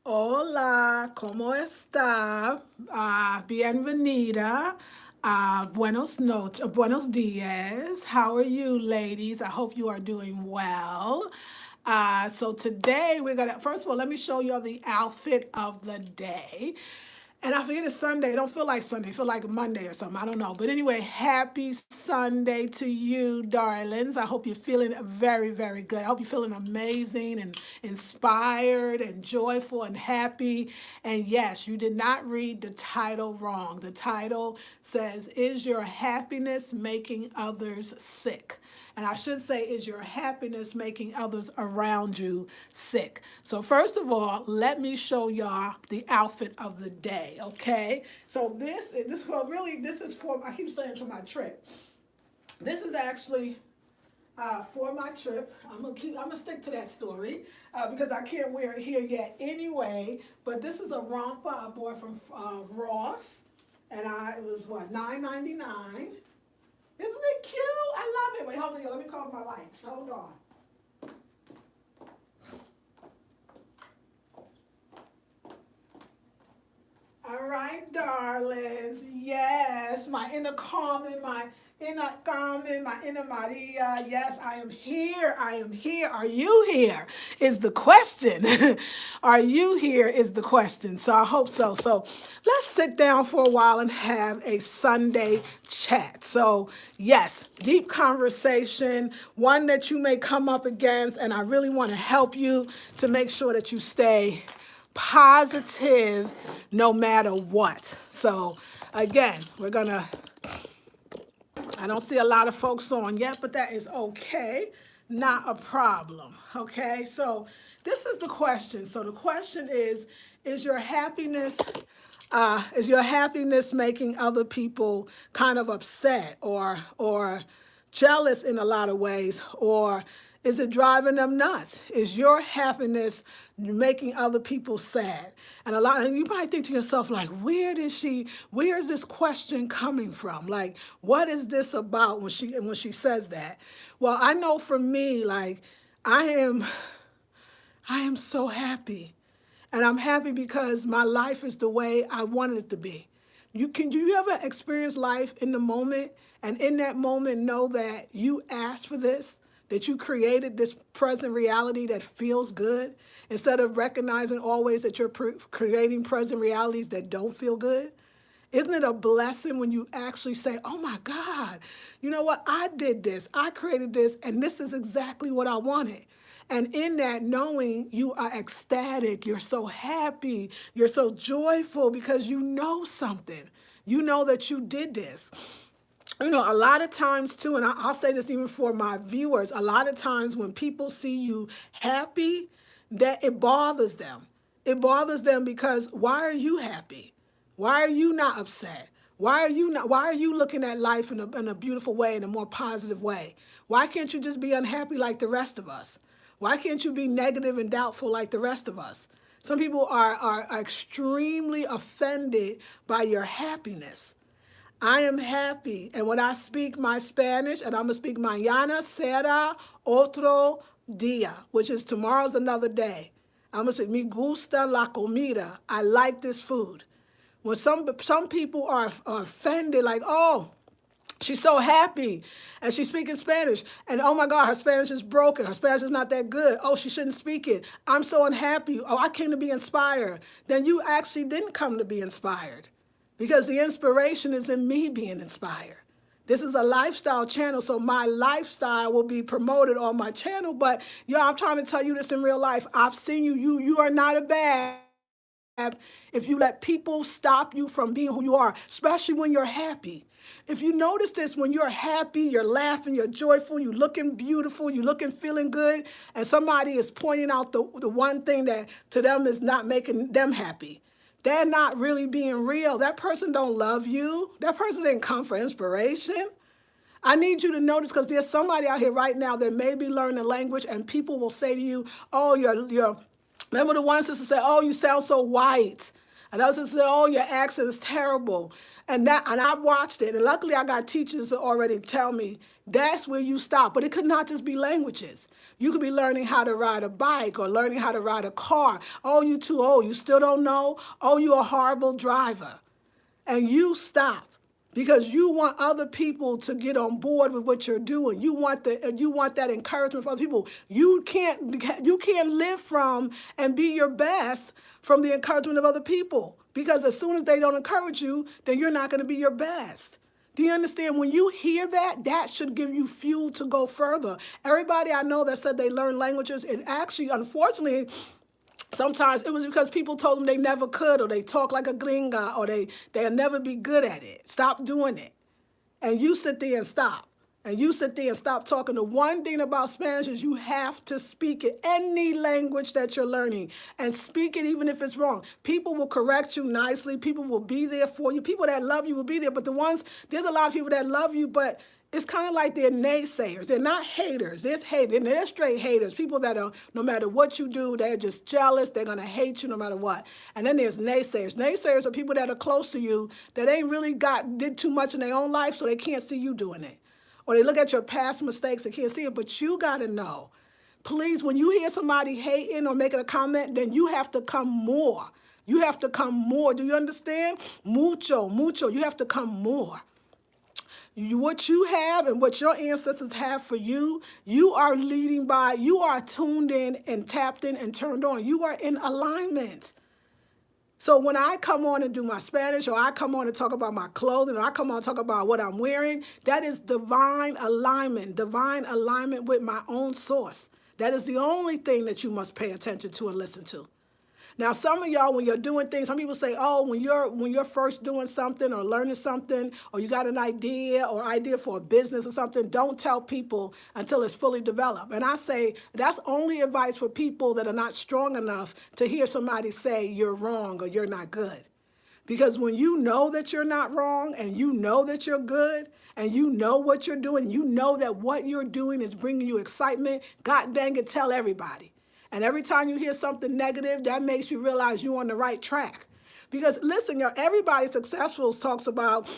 Hola, ¿cómo está? Bienvenida. Buenos dias. How are you, ladies? I hope you are doing well. So today we're gonna, first of all, let me show you the outfit of the day. And I forget it's Sunday. It don't feel like Sunday. It feel like Monday or something. I don't know. But anyway, happy Sunday to you, darlings. I hope you're feeling very, very good. I hope you're feeling amazing and inspired and joyful and happy. And yes, you did not read the title wrong. The title says, "Is your happiness making others sick?" And I should say, is your happiness making others around you sick? So first of all, let me show y'all the outfit of the day, okay? So this is for, I keep saying for my trip. This is actually for my trip. I'm gonna stick to that story because I can't wear it here yet anyway. But this is a romper I bought from Ross, and it was what, $9.99. Isn't it cute? I love it. Wait, hold on, let me call my lights. Hold on. All right, darlings. Yes, my inner Carmen, my inner Maria. Yes, I am here. I am here. Are you here? Is the question. Are you here? Is the question. So I hope so. So let's sit down for a while and have a Sunday chat. So, yes, deep conversation, one that you may come up against, and I really want to help you to make sure that you stay positive no matter what. So again, I don't see a lot of folks on yet, but that is okay. Not a problem. Okay, so this is the question. So the question is is your happiness making other people kind of upset or jealous in a lot of ways, or is it driving them nuts? Is your happiness making other people sad? And you might think to yourself, like, where is this question coming from? Like, what is this about when she says that? Well, I know for me, like, I am I am so happy. And I'm happy because my life is the way I wanted it to be. Do you ever experience life in the moment and in that moment know that you asked for this, that you created this present reality that feels good instead of recognizing always that you're creating present realities that don't feel good? Isn't it a blessing when you actually say, oh my God, you know what? I did this, I created this, and this is exactly what I wanted. And in that, knowing you are ecstatic, you're so happy, you're so joyful because you know something. You know that you did this. You know, a lot of times too, and I'll say this even for my viewers, a lot of times when people see you happy, that it bothers them. It bothers them because why are you happy? Why are you not upset? Why are you looking at life in a beautiful way, in a more positive way? Why can't you just be unhappy like the rest of us? Why can't you be negative and doubtful like the rest of us? Some people are extremely offended by your happiness. I am happy. And when I speak my Spanish, and I'm going to speak mañana será otro día, which is tomorrow's another day. I'm going to speak, me gusta la comida. I like this food. When some people are offended, like, oh, she's so happy and she's speaking Spanish. And oh my God, her Spanish is broken. Her Spanish is not that good. Oh, she shouldn't speak it. I'm so unhappy. Oh, I came to be inspired. Then you actually didn't come to be inspired because the inspiration is in me being inspired. This is a lifestyle channel, so my lifestyle will be promoted on my channel. But I'm trying to tell you this in real life. I've seen you. You are not a bad if you let people stop you from being who you are, especially when you're happy. If you notice this, when you're happy, you're laughing, you're joyful, you're looking beautiful, you're looking feeling good, and somebody is pointing out the one thing that to them is not making them happy. They're not really being real. That person don't love you. That person didn't come for inspiration. I need you to notice because there's somebody out here right now that may be learning the language and people will say to you, oh, you're remember the one sister said, oh, you sound so white. And others say, oh, your accent is terrible. And I watched it. And luckily I got teachers that already tell me that's where you stop. But it could not just be languages. You could be learning how to ride a bike or learning how to ride a car. Oh, you too old. You still don't know? Oh, you're a horrible driver. And you stop because you want other people to get on board with what you're doing. You want that encouragement from other people. You can't live from and be your best from the encouragement of other people, because as soon as they don't encourage you, then you're not going to be your best. Do you understand? When you hear that, that should give you fuel to go further. Everybody I know that said they learn languages, it actually, unfortunately, sometimes it was because people told them they never could, or they talk like a gringa, or they'll never be good at it. Stop doing it. And you sit there and stop. And you sit there and stop talking. The one thing about Spanish is you have to speak it, any language that you're learning, and speak it even if it's wrong. People will correct you nicely. People will be there for you. People that love you will be there. But there's a lot of people that love you, but it's kind of like they're naysayers. They're not haters. There's haters. They're straight haters. People that are, no matter what you do, they're just jealous. They're going to hate you no matter what. And then there's naysayers. Naysayers are people that are close to you that ain't really did too much in their own life, so they can't see you doing it. Or they look at your past mistakes and can't see it, but you got to know. Please, when you hear somebody hating or making a comment, then you have to come more. You have to come more. Do you understand? Mucho, mucho. You have to come more. What you have and what your ancestors have for you, you are leading by, you are tuned in and tapped in and turned on. You are in alignment. So when I come on and do my Spanish, or I come on and talk about my clothing, or I come on and talk about what I'm wearing, that is divine alignment with my own source. That is the only thing that you must pay attention to and listen to. Now, some of y'all, when you're doing things, some people say, oh, when you're first doing something or learning something, or you got an idea for a business or something, don't tell people until it's fully developed. And I say that's only advice for people that are not strong enough to hear somebody say you're wrong or you're not good. Because when you know that you're not wrong, and you know that you're good, and you know what you're doing, you know that what you're doing is bringing you excitement, God dang it, tell everybody. And every time you hear something negative, that makes you realize you're on the right track. Because listen, everybody successful talks about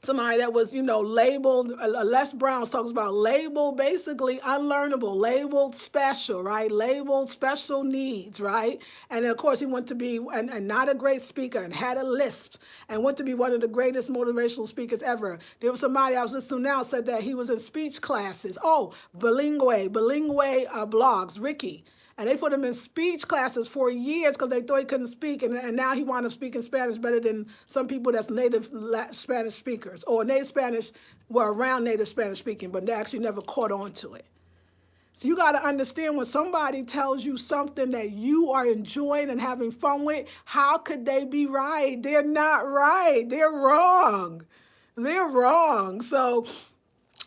somebody that was, labeled. Les Brown talks about labeled, basically unlearnable, labeled special, right? Labeled special needs, right? And of course, he went to be and not a great speaker and had a lisp and went to be one of the greatest motivational speakers ever. There was somebody I was listening to now said that he was in speech classes. Oh, bilingue blogs, Ricky. And they put him in speech classes for years because they thought he couldn't speak. And now he wound up speaking Spanish better than some people that's native Spanish speakers. Or native Spanish were around native Spanish speaking, but they actually never caught on to it. So you got to understand, when somebody tells you something that you are enjoying and having fun with, how could they be right? They're not right. They're wrong. They're wrong. So...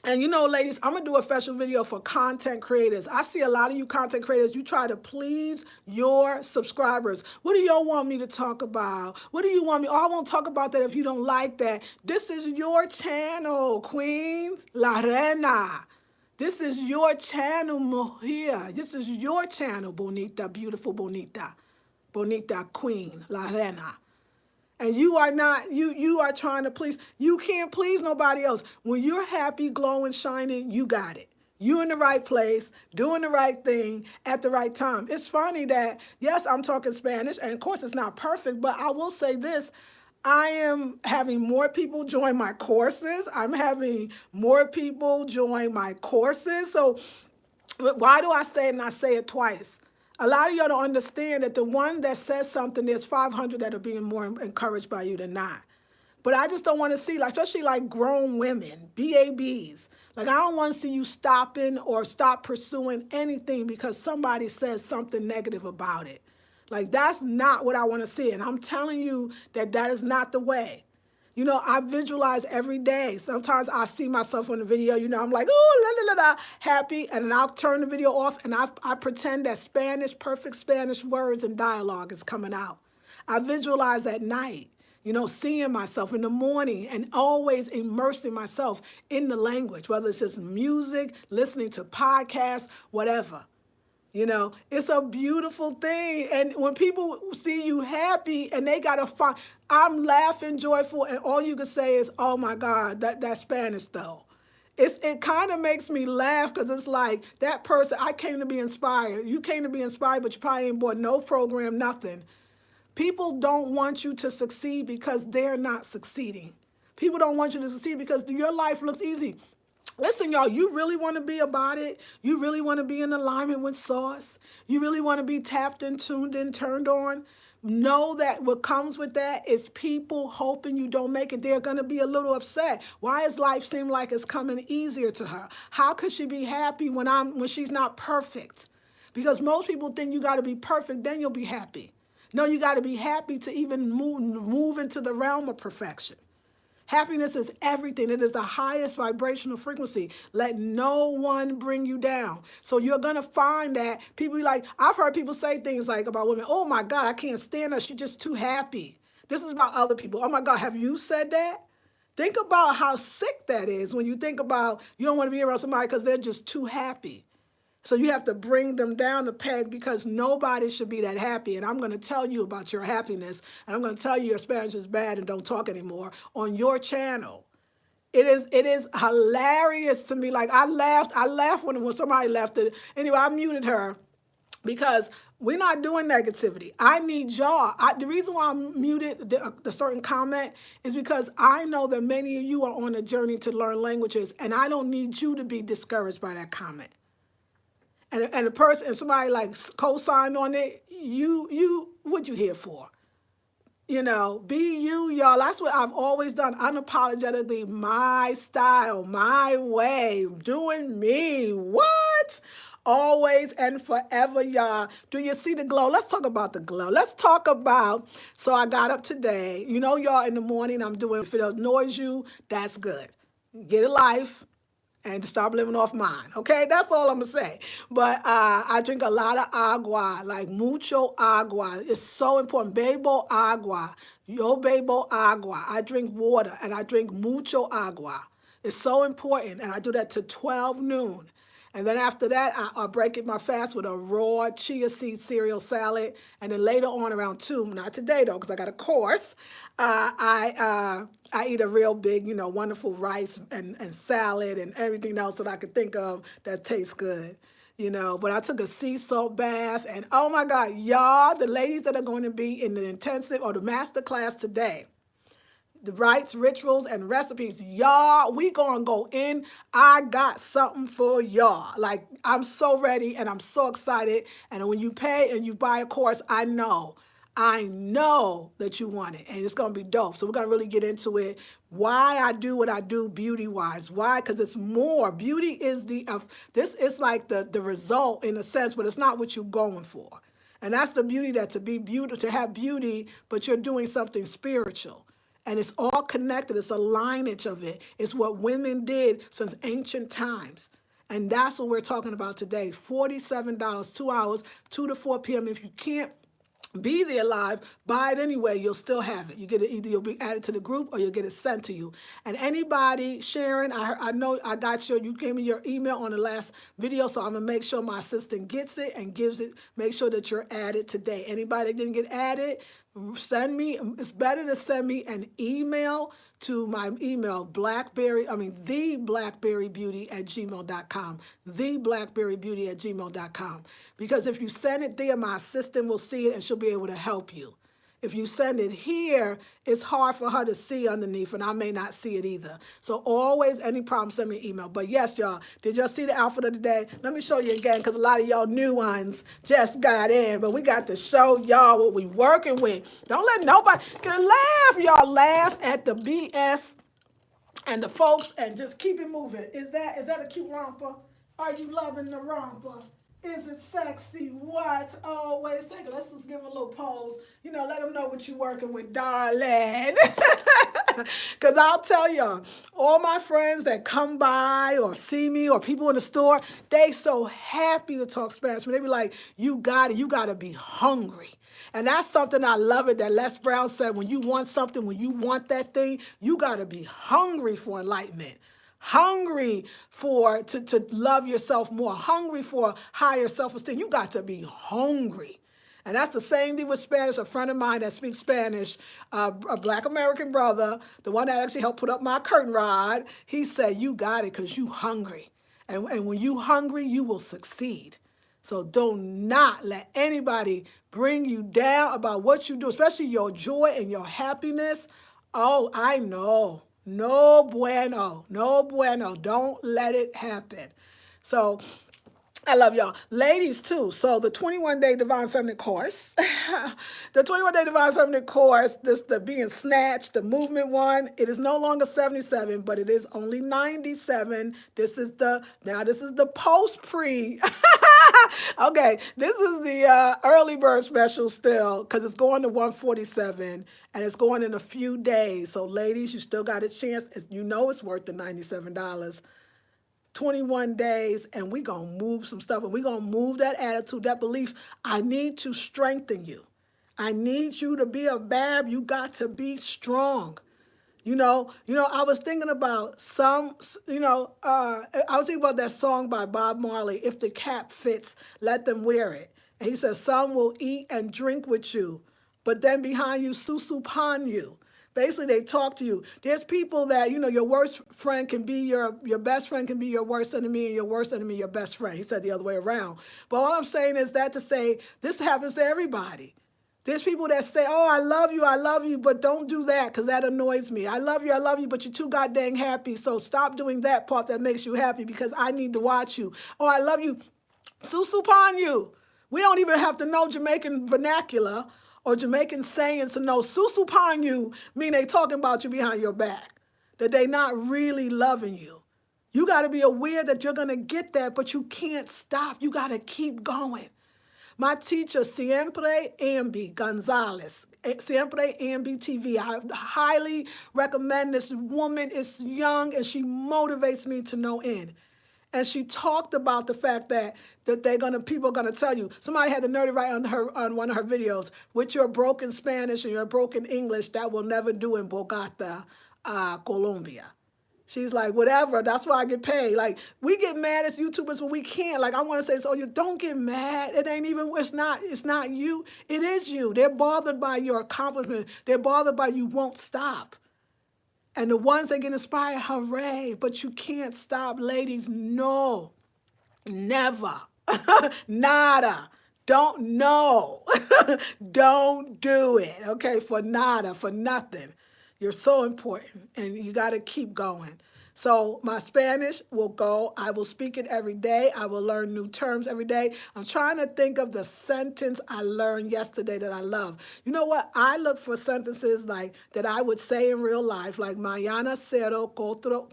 And ladies, I'm going to do a special video for content creators. I see a lot of you content creators, you try to please your subscribers. What do y'all want me to talk about? What do you want me? Oh, I won't talk about that if you don't like that. This is your channel, Queens. La Reina. This is your channel, Mujer. This is your channel, Bonita, beautiful Bonita. Bonita Queen, La Reina. And you are not, you are trying to please. You can't please nobody else. When you're happy, glowing, shining, you got it. You're in the right place, doing the right thing at the right time. It's funny that, yes, I'm talking Spanish, and of course it's not perfect, but I will say this. I am having more people join my courses. I'm having more people join my courses. So why do I say it and I say it twice? A lot of y'all don't understand that the one that says something, there's 500 that are being more encouraged by you than not. But I just don't want to see, especially grown women, BABs. I don't want to see you stopping or stop pursuing anything because somebody says something negative about it. That's not what I want to see. And I'm telling you that is not the way. I visualize every day. Sometimes I see myself on the video, I'm like, oh, la, la, la, la, happy. And then I'll turn the video off and I pretend that perfect Spanish words and dialogue is coming out. I visualize at night, seeing myself in the morning and always immersing myself in the language, whether it's just music, listening to podcasts, whatever. It's a beautiful thing. And when people see you happy and they got to find, I'm laughing, joyful, and all you can say is, oh my God, that Spanish though. It kind of makes me laugh because it's like that person, I came to be inspired. You came to be inspired, but you probably ain't bought no program, nothing. People don't want you to succeed because they're not succeeding. People don't want you to succeed because your life looks easy. Listen, y'all, you really want to be about it. You really want to be in alignment with source. You really want to be tapped in, tuned in, turned on. Know that what comes with that is people hoping you don't make it. They're going to be a little upset. Why does life seem like it's coming easier to her? How could she be happy when she's not perfect? Because most people think you got to be perfect, then you'll be happy. No, you got to be happy to even move into the realm of perfection. Happiness is everything. It is the highest vibrational frequency. Let no one bring you down. So you're going to find that people be like, I've heard people say things like about women, oh my God, I can't stand her. She's just too happy. This is about other people. Oh my God, have you said that? Think about how sick that is when you think about you don't want to be around somebody because they're just too happy. So you have to bring them down a peg because nobody should be that happy. And I'm going to tell you about your happiness. And I'm going to tell you your Spanish is bad and don't talk anymore on your channel. It is hilarious to me. Like I laughed when somebody left it. Anyway, I muted her because we're not doing negativity. I need y'all. The reason why I muted the certain comment is because I know that many of you are on a journey to learn languages, and I don't need you to be discouraged by that comment. And a person and somebody like co-signed on it, what you here for? Be you, y'all. That's what I've always done. Unapologetically, my style, my way, doing me. What? Always and forever, y'all. Do you see the glow? Let's talk about the glow. Let's talk about, so I got up today. Y'all, in the morning I'm doing, if it annoys you, that's good. Get a life. And to stop living off mine, okay? That's all I'm gonna say. But I drink a lot of agua, like mucho agua. It's so important. Bebo agua, yo bebo agua. I drink water and I drink mucho agua. It's so important, and I do that to 12 noon. And then after that, I break my fast with a raw chia seed cereal salad. And then later on around 2, not today though, because I got a course, I eat a real big, wonderful rice and salad and everything else that I could think of that tastes good. But I took a sea salt bath, and oh my God, y'all, the ladies that are going to be in the intensive or the masterclass today, the rites, rituals, and recipes, y'all, we gonna go in. I got something for y'all. Like, I'm so ready and I'm so excited. And when you pay and you buy a course, I know that you want it, and it's gonna be dope. So we're gonna really get into it. Why I do what I do beauty-wise. Why? Because it's more. Beauty is this is like the result in a sense, but it's not what you're going for. And that's the beauty, that to have beauty, but you're doing something spiritual. And it's all connected. It's a lineage of it. It's what women did since ancient times. And that's what we're talking about today. $47, 2 hours, 2 to 4 p.m. If you can't be there live, buy it anyway. You'll still have it. You get it, either you'll be added to the group or you'll get it sent to you. And anybody, Sharon, I know I got you gave me your email on the last video, so I'm going to make sure my assistant gets it and gives it, make sure that you're added today. Anybody that didn't get added, it's better to send me an email to my email, theblackberrybeauty@gmail.com, theblackberrybeauty@gmail.com. Because if you send it there, my assistant will see it and she'll be able to help you. If you send it here, it's hard for her to see underneath, and I may not see it either. So always, any problem, send me an email. But yes, y'all, did y'all see the outfit of the day? Let me show you again, because a lot of y'all new ones just got in. But we got to show y'all what we working with. Don't let nobody laugh. Y'all laugh at the BS and the folks and just keep it moving. Is that a cute romper? Are you loving the romper? Is it sexy? What? Oh, wait a second. Let's just give them a little pose. Let them know what you're working with, darling. Because I'll tell y'all, all my friends that come by or see me or people in the store, they so happy to talk Spanish. They be like, you got it. You got to be hungry. And that's something I love it that Les Brown said, when you want something, when you want that thing, you got to be hungry for enlightenment. hungry to love yourself more, hungry for higher self-esteem. You got to be hungry. And that's the same thing with Spanish. A friend of mine that speaks Spanish, a Black American brother, the one that actually helped put up my curtain rod, he said, you got it because you hungry. And when you hungry, you will succeed. So do not let anybody bring you down about what you do, especially your joy and your happiness. Oh, I know. No bueno. No bueno. Don't let it happen. So I love y'all. Ladies, too. So the 21-day Divine Feminine course, the 21-day Divine Feminine course, the being snatched, the movement one, it is no longer 77, but it is only 97. This is the post-pre. Okay, this is the early bird special still because it's going to 147 and it's going in a few days. So ladies, you still got a chance. You know it's worth the $97. 21 days, and we're going to move some stuff, and we're going to move that attitude, that belief. I need to strengthen you. I need you to be a bab. You got to be strong. I was thinking about I was thinking about that song by Bob Marley, If the Cap Fits, Let Them Wear It. And he says, some will eat and drink with you, but then behind you, susu upon you. Basically, they talk to you. There's people that, your worst friend can be your best friend can be your worst enemy, and your worst enemy your best friend. He said the other way around. But all I'm saying is that to say this happens to everybody. There's people that say, oh, I love you, but don't do that because that annoys me. I love you, but you're too goddamn happy, so stop doing that part that makes you happy because I need to watch you. Oh, I love you. Susu upon you. We don't even have to know Jamaican vernacular or Jamaican sayings to know susu upon you mean they talking about you behind your back, that they not really loving you. You got to be aware that you're going to get that, but you can't stop. You got to keep going. My teacher, Siempre Ambi Gonzalez, Siempre Ambi TV, I highly recommend this woman. Is young and she motivates me to no end. And she talked about the fact that people are gonna tell you. Somebody had the nerve to write on one of her videos, with your broken Spanish and your broken English, that will never do in Bogota, Colombia. She's like, whatever, that's why I get paid. Like, we get mad as YouTubers when we can't. Like, I want to say, so you don't get mad. It's not you. It is you. They're bothered by your accomplishment. They're bothered by you won't stop. And the ones that get inspired, hooray. But you can't stop, ladies. No, never, nada. Don't know. Don't do it, okay, for nada, for nothing. You're so important, and you got to keep going. So my Spanish will go. I will speak it every day. I will learn new terms every day. I'm trying to think of the sentence I learned yesterday that I love. You know what? I look for sentences like that I would say in real life, like mañana cero cuatro,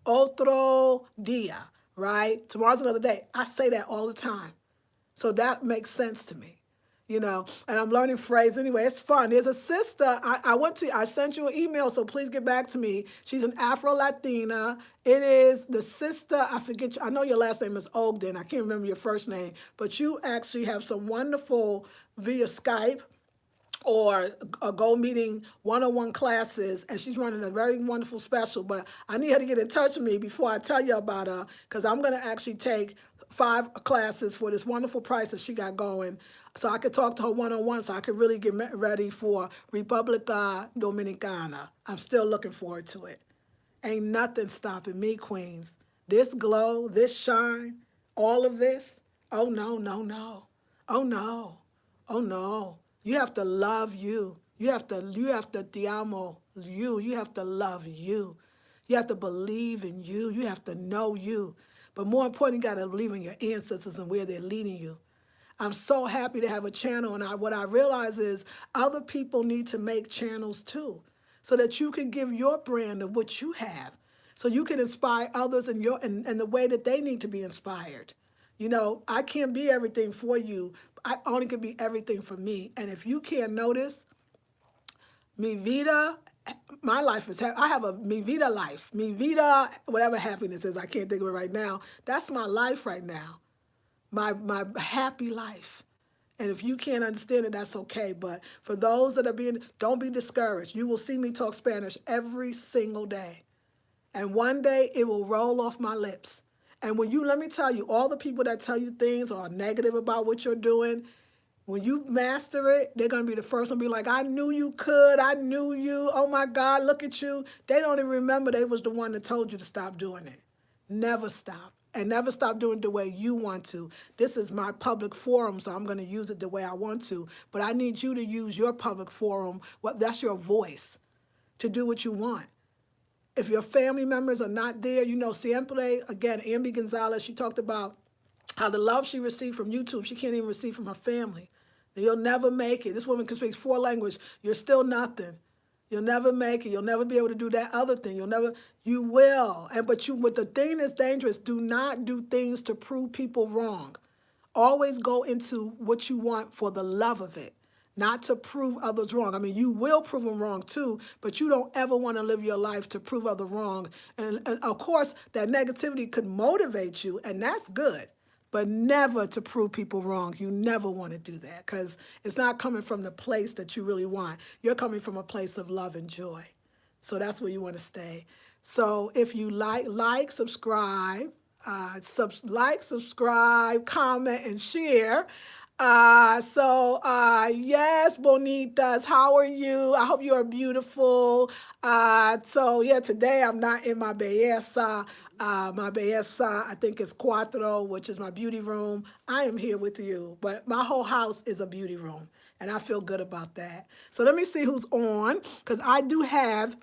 otro día, right? Tomorrow's another day. I say that all the time. So that makes sense to me. And I'm learning phrases. Anyway, it's fun. There's a sister, I sent you an email, so please get back to me. She's an Afro-Latina. It is the sister, I know your last name is Ogden. I can't remember your first name, but you actually have some wonderful via Skype or a Go Meeting one-on-one classes, and she's running a very wonderful special, but I need her to get in touch with me before I tell you about her, because I'm going to actually take 5 classes for this wonderful price that she got going, so I could talk to her one-on-one, so I could really get ready for República Dominicana. I'm still looking forward to it. Ain't nothing stopping me, queens. This glow, this shine, all of this, oh no, no, no. Oh no, oh no. You have to love you. You have to te amo you. You have to love you. You have to believe in you. You have to know you. But more importantly, you got to believe in your ancestors and where they're leading you. I'm so happy to have a channel, and what I realize is other people need to make channels too, so that you can give your brand of what you have, so you can inspire others in the way that they need to be inspired. I can't be everything for you. I only can be everything for me. And if you can't notice, mi vida, my life is, I have a mi vida life. Mi vida, whatever happiness is, I can't think of it right now. That's my life right now. My happy life. And if you can't understand it, that's okay. But for those that are don't be discouraged. You will see me talk Spanish every single day. And one day it will roll off my lips. And let me tell you, all the people that tell you things or are negative about what you're doing, when you master it, they're going to be the first one to be like, I knew you could. I knew you. Oh, my God, look at you. They don't even remember they was the one that told you to stop doing it. Never stop. And never stop doing it the way you want to. This is my public forum, so I'm going to use it the way I want to. But I need you to use your public forum. That's your voice to do what you want. If your family members are not there, siempre, again, Ambi Gonzalez, she talked about how the love she received from YouTube, she can't even receive from her family. You'll never make it. This woman can speak 4 languages. You're still nothing. You'll never make it. You'll never be able to do that other thing. You will. But the thing that's dangerous, do not do things to prove people wrong. Always go into what you want for the love of it, not to prove others wrong. I mean, you will prove them wrong too, but you don't ever want to live your life to prove others wrong. And of course, that negativity could motivate you, and that's good. But never to prove people wrong. You never want to do that because it's not coming from the place that you really want. You're coming from a place of love and joy. So that's where you want to stay. So if you subscribe, subscribe, comment, and share. Yes, Bonitas, how are you? I hope you are beautiful. Today I'm not in my belleza. My belleza, I think it's Cuatro, which is my beauty room. I am here with you, but my whole house is a beauty room, and I feel good about that. So let me see who's on, because I do have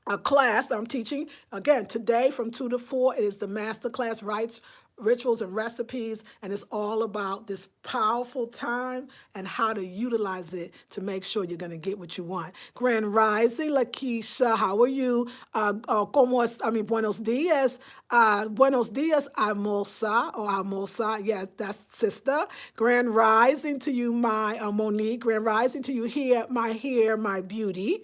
a class that I'm teaching. Again, today from 2 to 4, it is the Masterclass Rites, Rituals, and Recipes, and it's all about this powerful time and how to utilize it to make sure you're going to get what you want. Grand Rising, Lakeisha, how are you? Buenos dias. Buenos dias, Almosa. Yeah, that's sister. Grand Rising to you, my Monique. Grand Rising to you, my beauty.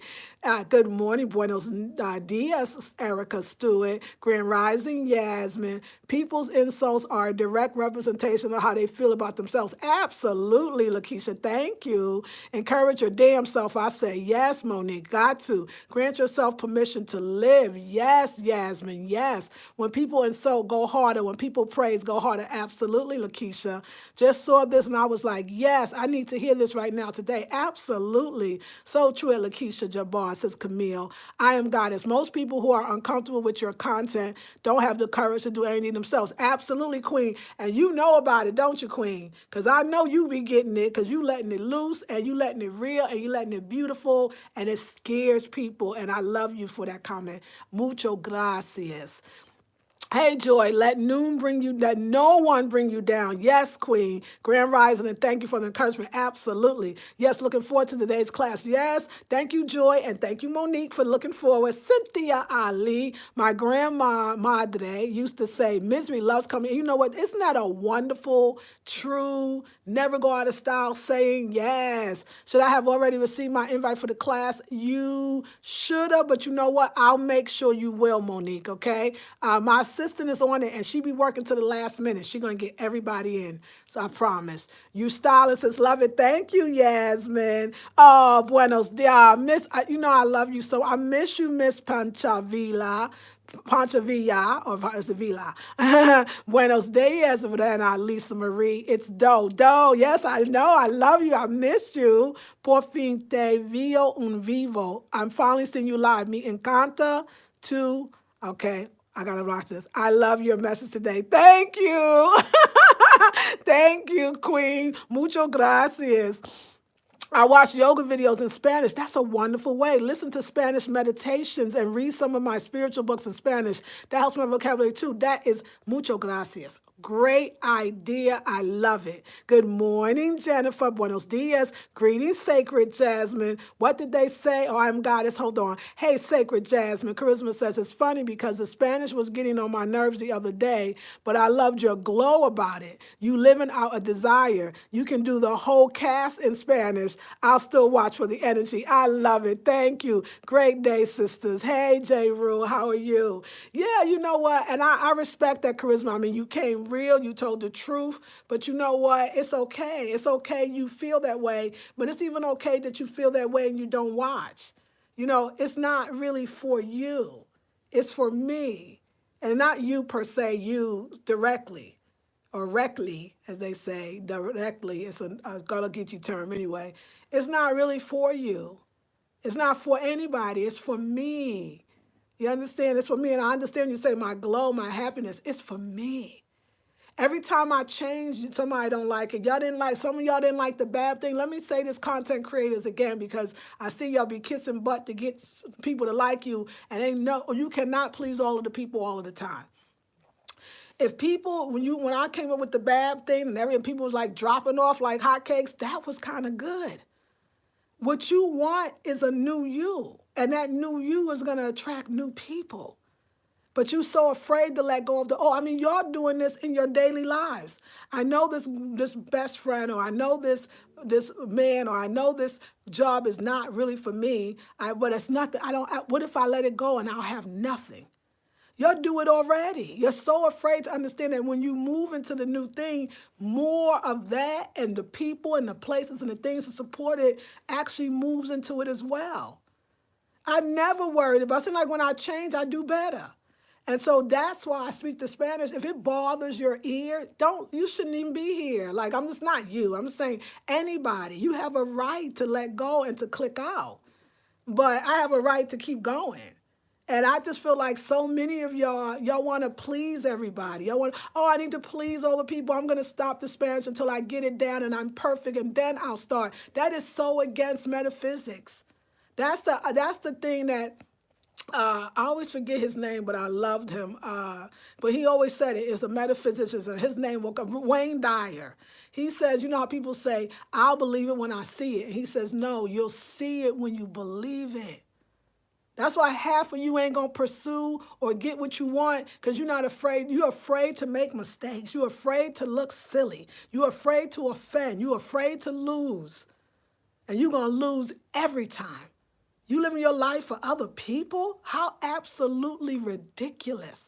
Good morning, buenos dias, Erica Stewart. Grand Rising, Yasmin. People's insults are a direct representation of how they feel about themselves. Absolutely, Lakeisha. Thank you. Encourage your damn self. I say, yes, Monique. Got to. Grant yourself permission to live. Yes, Yasmin. Yes. When people insult, go harder. When people praise, go harder. Absolutely, Lakeisha. Just saw this and I was like, yes, I need to hear this right now today. Absolutely. So true at Lakeisha Jabbar, says Camille. I am Goddess. Most people who are uncomfortable with your content don't have the courage to do anything themselves. Absolutely, Queen. And you know about it, don't you, Queen? Because I know you be getting it because you letting it loose and you letting it real and you letting it beautiful and it scares people. And I love you for that comment. Mucho gracias. Hey, Joy, let no one bring you down. Yes, Queen. Grand Rising, and thank you for the encouragement. Absolutely. Yes, looking forward to today's class. Yes, thank you, Joy, and thank you, Monique, for looking forward. Cynthia Ali, my grandma, Madre, used to say, misery loves coming. And you know what? Isn't that a wonderful, true, never go out of style saying? Yes. Should I have already received my invite for the class? You should have, but you know what? I'll make sure you will, Monique, okay? My assistant is on it, and she be working to the last minute. She's going to get everybody in, so I promise. You stylists love it. Thank you, Yasmin. Oh, buenos dias. I love you so. I miss you, Miss Panchavilla, or is it Villa? Buenos dias, Brena, Lisa Marie. It's Do. Yes, I know. I love you. I miss you. Por fin te vio un vivo. I'm finally seeing you live. Me encanta tu. Okay. I got to watch this. I love your message today. Thank you. Thank you, Queen. Mucho gracias. I watch yoga videos in Spanish. That's a wonderful way. Listen to Spanish meditations and read some of my spiritual books in Spanish. That helps my vocabulary too. That is mucho gracias. Great idea. I love it. Good morning, Jennifer. Buenos dias. Greetings, Sacred Jasmine. What did they say? Oh, I'm Goddess. Hold on. Hey, Sacred Jasmine. Charisma says, it's funny because the Spanish was getting on my nerves the other day, but I loved your glow about it. You living out a desire. You can do the whole cast in Spanish. I'll still watch for the energy. I love it. Thank you. Great day, sisters. Hey, J. Rule. How are you? Yeah, you know what? And I respect that charisma. I mean, you came real, you told the truth, but you know what? It's okay. It's okay you feel that way, but it's even okay that you feel that way and you don't watch. You know, it's not really for you. It's for me. And not you per se, you directly or rectly, as they say, directly. It's a Gullah Geechee term anyway. It's not really for you. It's not for anybody. It's for me. You understand? It's for me. And I understand you say my glow, my happiness. It's for me. Every time I change, somebody don't like it. Y'all didn't like, some of y'all didn't like the bad thing. Let me say this, content creators, again, because I see y'all be kissing butt to get people to like you, and you cannot please all of the people all of the time. If people, when I came up with the bad thing and people was like dropping off like hotcakes, that was kind of good. What you want is a new you, and that new you is going to attract new people. But you're so afraid to let go of y'all doing this in your daily lives. I know this best friend, or I know this man, or I know this job is not really for me, but it's nothing. What if I let it go and I'll have nothing? Y'all do it already. You're so afraid to understand that when you move into the new thing, more of that and the people and the places and the things to support it actually moves into it as well. I never worried about it. It seems like when I change, I do better. And so that's why I speak the Spanish. If it bothers your ear, you shouldn't even be here. Like, I'm just not you. I'm just saying anybody. You have a right to let go and to click out. But I have a right to keep going. And I just feel like so many of y'all want to please everybody. I need to please all the people. I'm going to stop the Spanish until I get it down and I'm perfect, and then I'll start. That is so against metaphysics. That's the thing that I always forget his name, but I loved him. But he always said it. It's a metaphysicist, and his name will come. Wayne Dyer. He says, you know how people say, I'll believe it when I see it. And he says, no, you'll see it when you believe it. That's why half of you ain't going to pursue or get what you want, because you're not afraid. You're afraid to make mistakes. You're afraid to look silly. You're afraid to offend. You're afraid to lose. And you're going to lose every time. You living your life for other people? How absolutely ridiculous.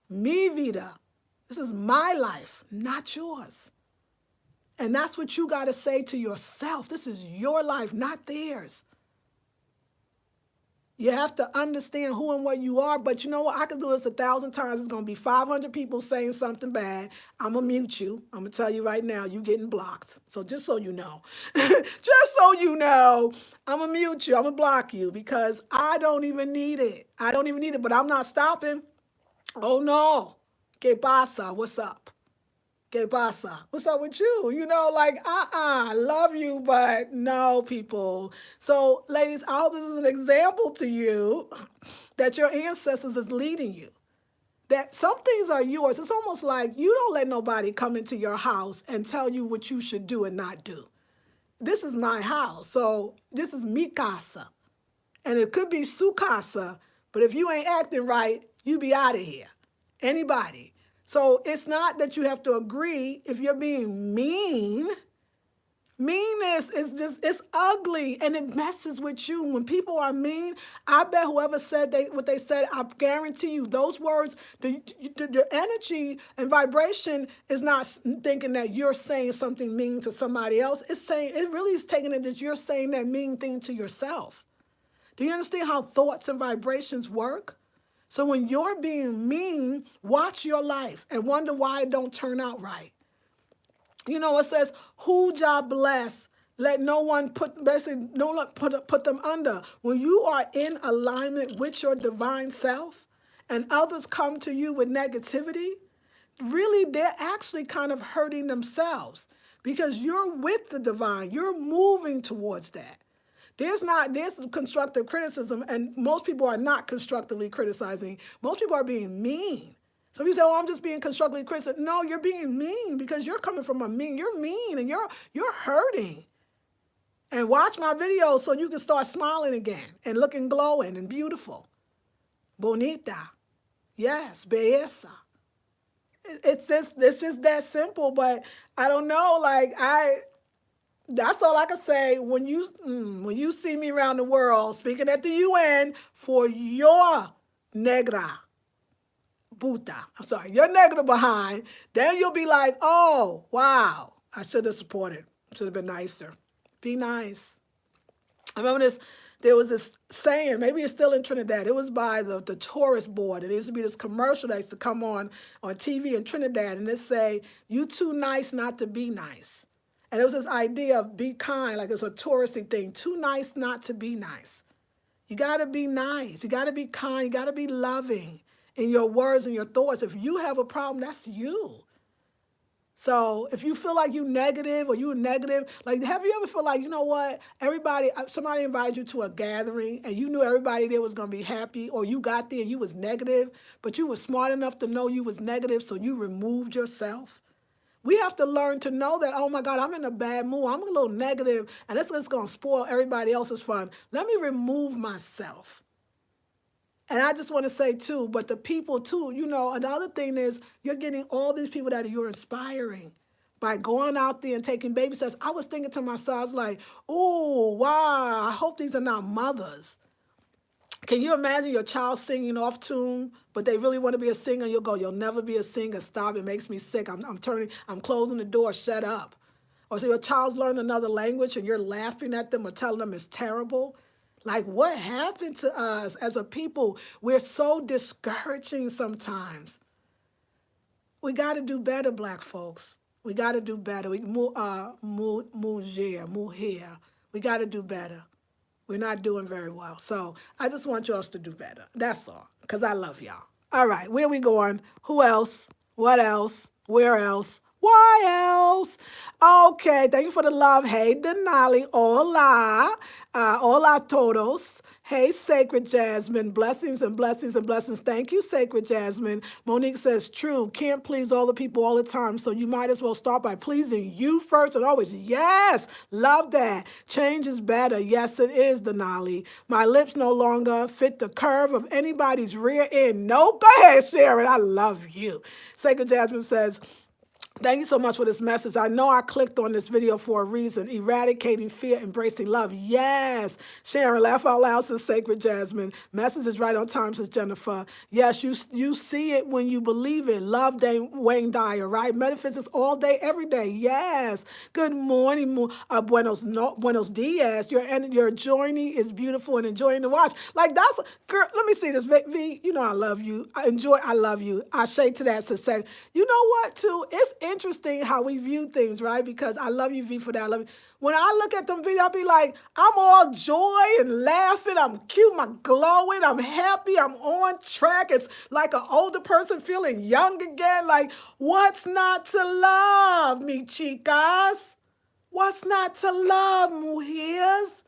Mi vida. This is my life, not yours. And that's what you got to say to yourself. This is your life, not theirs. You have to understand who and what you are, but you know what? I can do this 1,000 times. It's going to be 500 people saying something bad. I'm going to mute you. I'm going to tell you right now, you're getting blocked. So just so you know, just so you know, I'm going to mute you. I'm going to block you because I don't even need it. I don't even need it, but I'm not stopping. Oh, no. ¿Qué pasa? What's up? ¿Qué pasa? What's up with you? You know, like, I love you, but no, people. So, ladies, I hope this is an example to you that your ancestors is leading you. That some things are yours. It's almost like you don't let nobody come into your house and tell you what you should do and not do. This is my house, so this is mi casa. And it could be su casa, but if you ain't acting right, you be out of here. Anybody. So it's not that you have to agree. If you're being mean, meanness is it's ugly and it messes with you. When people are mean, I bet whoever said what they said, I guarantee you those words, the energy and vibration is not thinking that you're saying something mean to somebody else. It really is taking it as you're saying that mean thing to yourself. Do you understand how thoughts and vibrations work? So when you're being mean, watch your life and wonder why it don't turn out right. You know, it says, who Jah bless, let no one put them under. When you are in alignment with your divine self and others come to you with negativity, really they're actually kind of hurting themselves because you're with the divine. You're moving towards that. There's constructive criticism, and most people are not constructively criticizing. Most people are being mean. So if you say, oh, I'm just being constructively criticized. No, you're being mean because you're coming from you're mean and you're hurting. And watch my videos so you can start smiling again and looking glowing and beautiful. Bonita. Yes, belleza. It's just that simple, but I don't know, that's all I can say. When you see me around the world speaking at the UN for your negra, Buta. I'm sorry, your negative behind, then you'll be like, oh, wow, I should have supported. Should have been nicer. Be nice. I remember there was this saying, maybe it's still in Trinidad. It was by the tourist board. It used to be this commercial that used to come on TV in Trinidad, and it say, you too nice not to be nice. And it was this idea of be kind, like it's a touristy thing. Too nice not to be nice. You got to be nice. You got to be kind. You got to be loving in your words and your thoughts. If you have a problem, that's you. So if you feel like you negative or you negative, like have you ever feel like, you know what, somebody invited you to a gathering and you knew everybody there was going to be happy, or you got there and you was negative, but you were smart enough to know you was negative, so you removed yourself? We have to learn to know that, oh my God, I'm in a bad mood, I'm a little negative, and it's going to spoil everybody else's fun. Let me remove myself. And I just want to say, too, but the people, too, another thing is you're getting all these people that you're inspiring by going out there and taking baby steps. I was thinking to myself, I was like, oh, wow, I hope these are not mothers. Can you imagine your child singing off tune, but they really want to be a singer? You'll go, you'll never be a singer. Stop, it makes me sick. I'm closing the door, shut up. Or so your child's learning another language and you're laughing at them or telling them it's terrible. Like, what happened to us as a people? We're so discouraging sometimes. We got to do better, Black folks. We got to do better. Mujer. We got to do better. We're not doing very well. So I just want y'all to do better. That's all, because I love y'all. All right, where we going? Who else? What else? Where else? Why else? Okay, thank you for the love. Hey, Denali. Hola. Hola todos. Hey, Sacred Jasmine. Blessings and blessings and blessings. Thank you, Sacred Jasmine. Monique says, true. Can't please all the people all the time, so you might as well start by pleasing you first and always. Yes, love that. Change is better. Yes, it is, Denali. My lips no longer fit the curve of anybody's rear end. Nope. Go ahead, Sharon. I love you. Sacred Jasmine says, thank you so much for this message. I know I clicked on this video for a reason. Eradicating fear, embracing love. Yes. Sharon, laugh out loud, says Sacred Jasmine. Message is right on time, says Jennifer. Yes, you see it when you believe it. Love Wayne Dyer, right? Metaphysics all day, every day. Yes. Good morning, buenos dias. Your journey is beautiful and enjoying to watch. Like that's, girl, let me see this. V, you know I love you. I love you. I say to that, says, you know what, too? It's interesting how we view things, right? Because I love you, V, for that. I love you. When I look at them videos, I'll be like, I'm all joy and laughing. I'm cute. I'm glowing. I'm happy. I'm on track. It's like an older person feeling young again. Like, what's not to love, mi chicas? What's not to love, mujeres?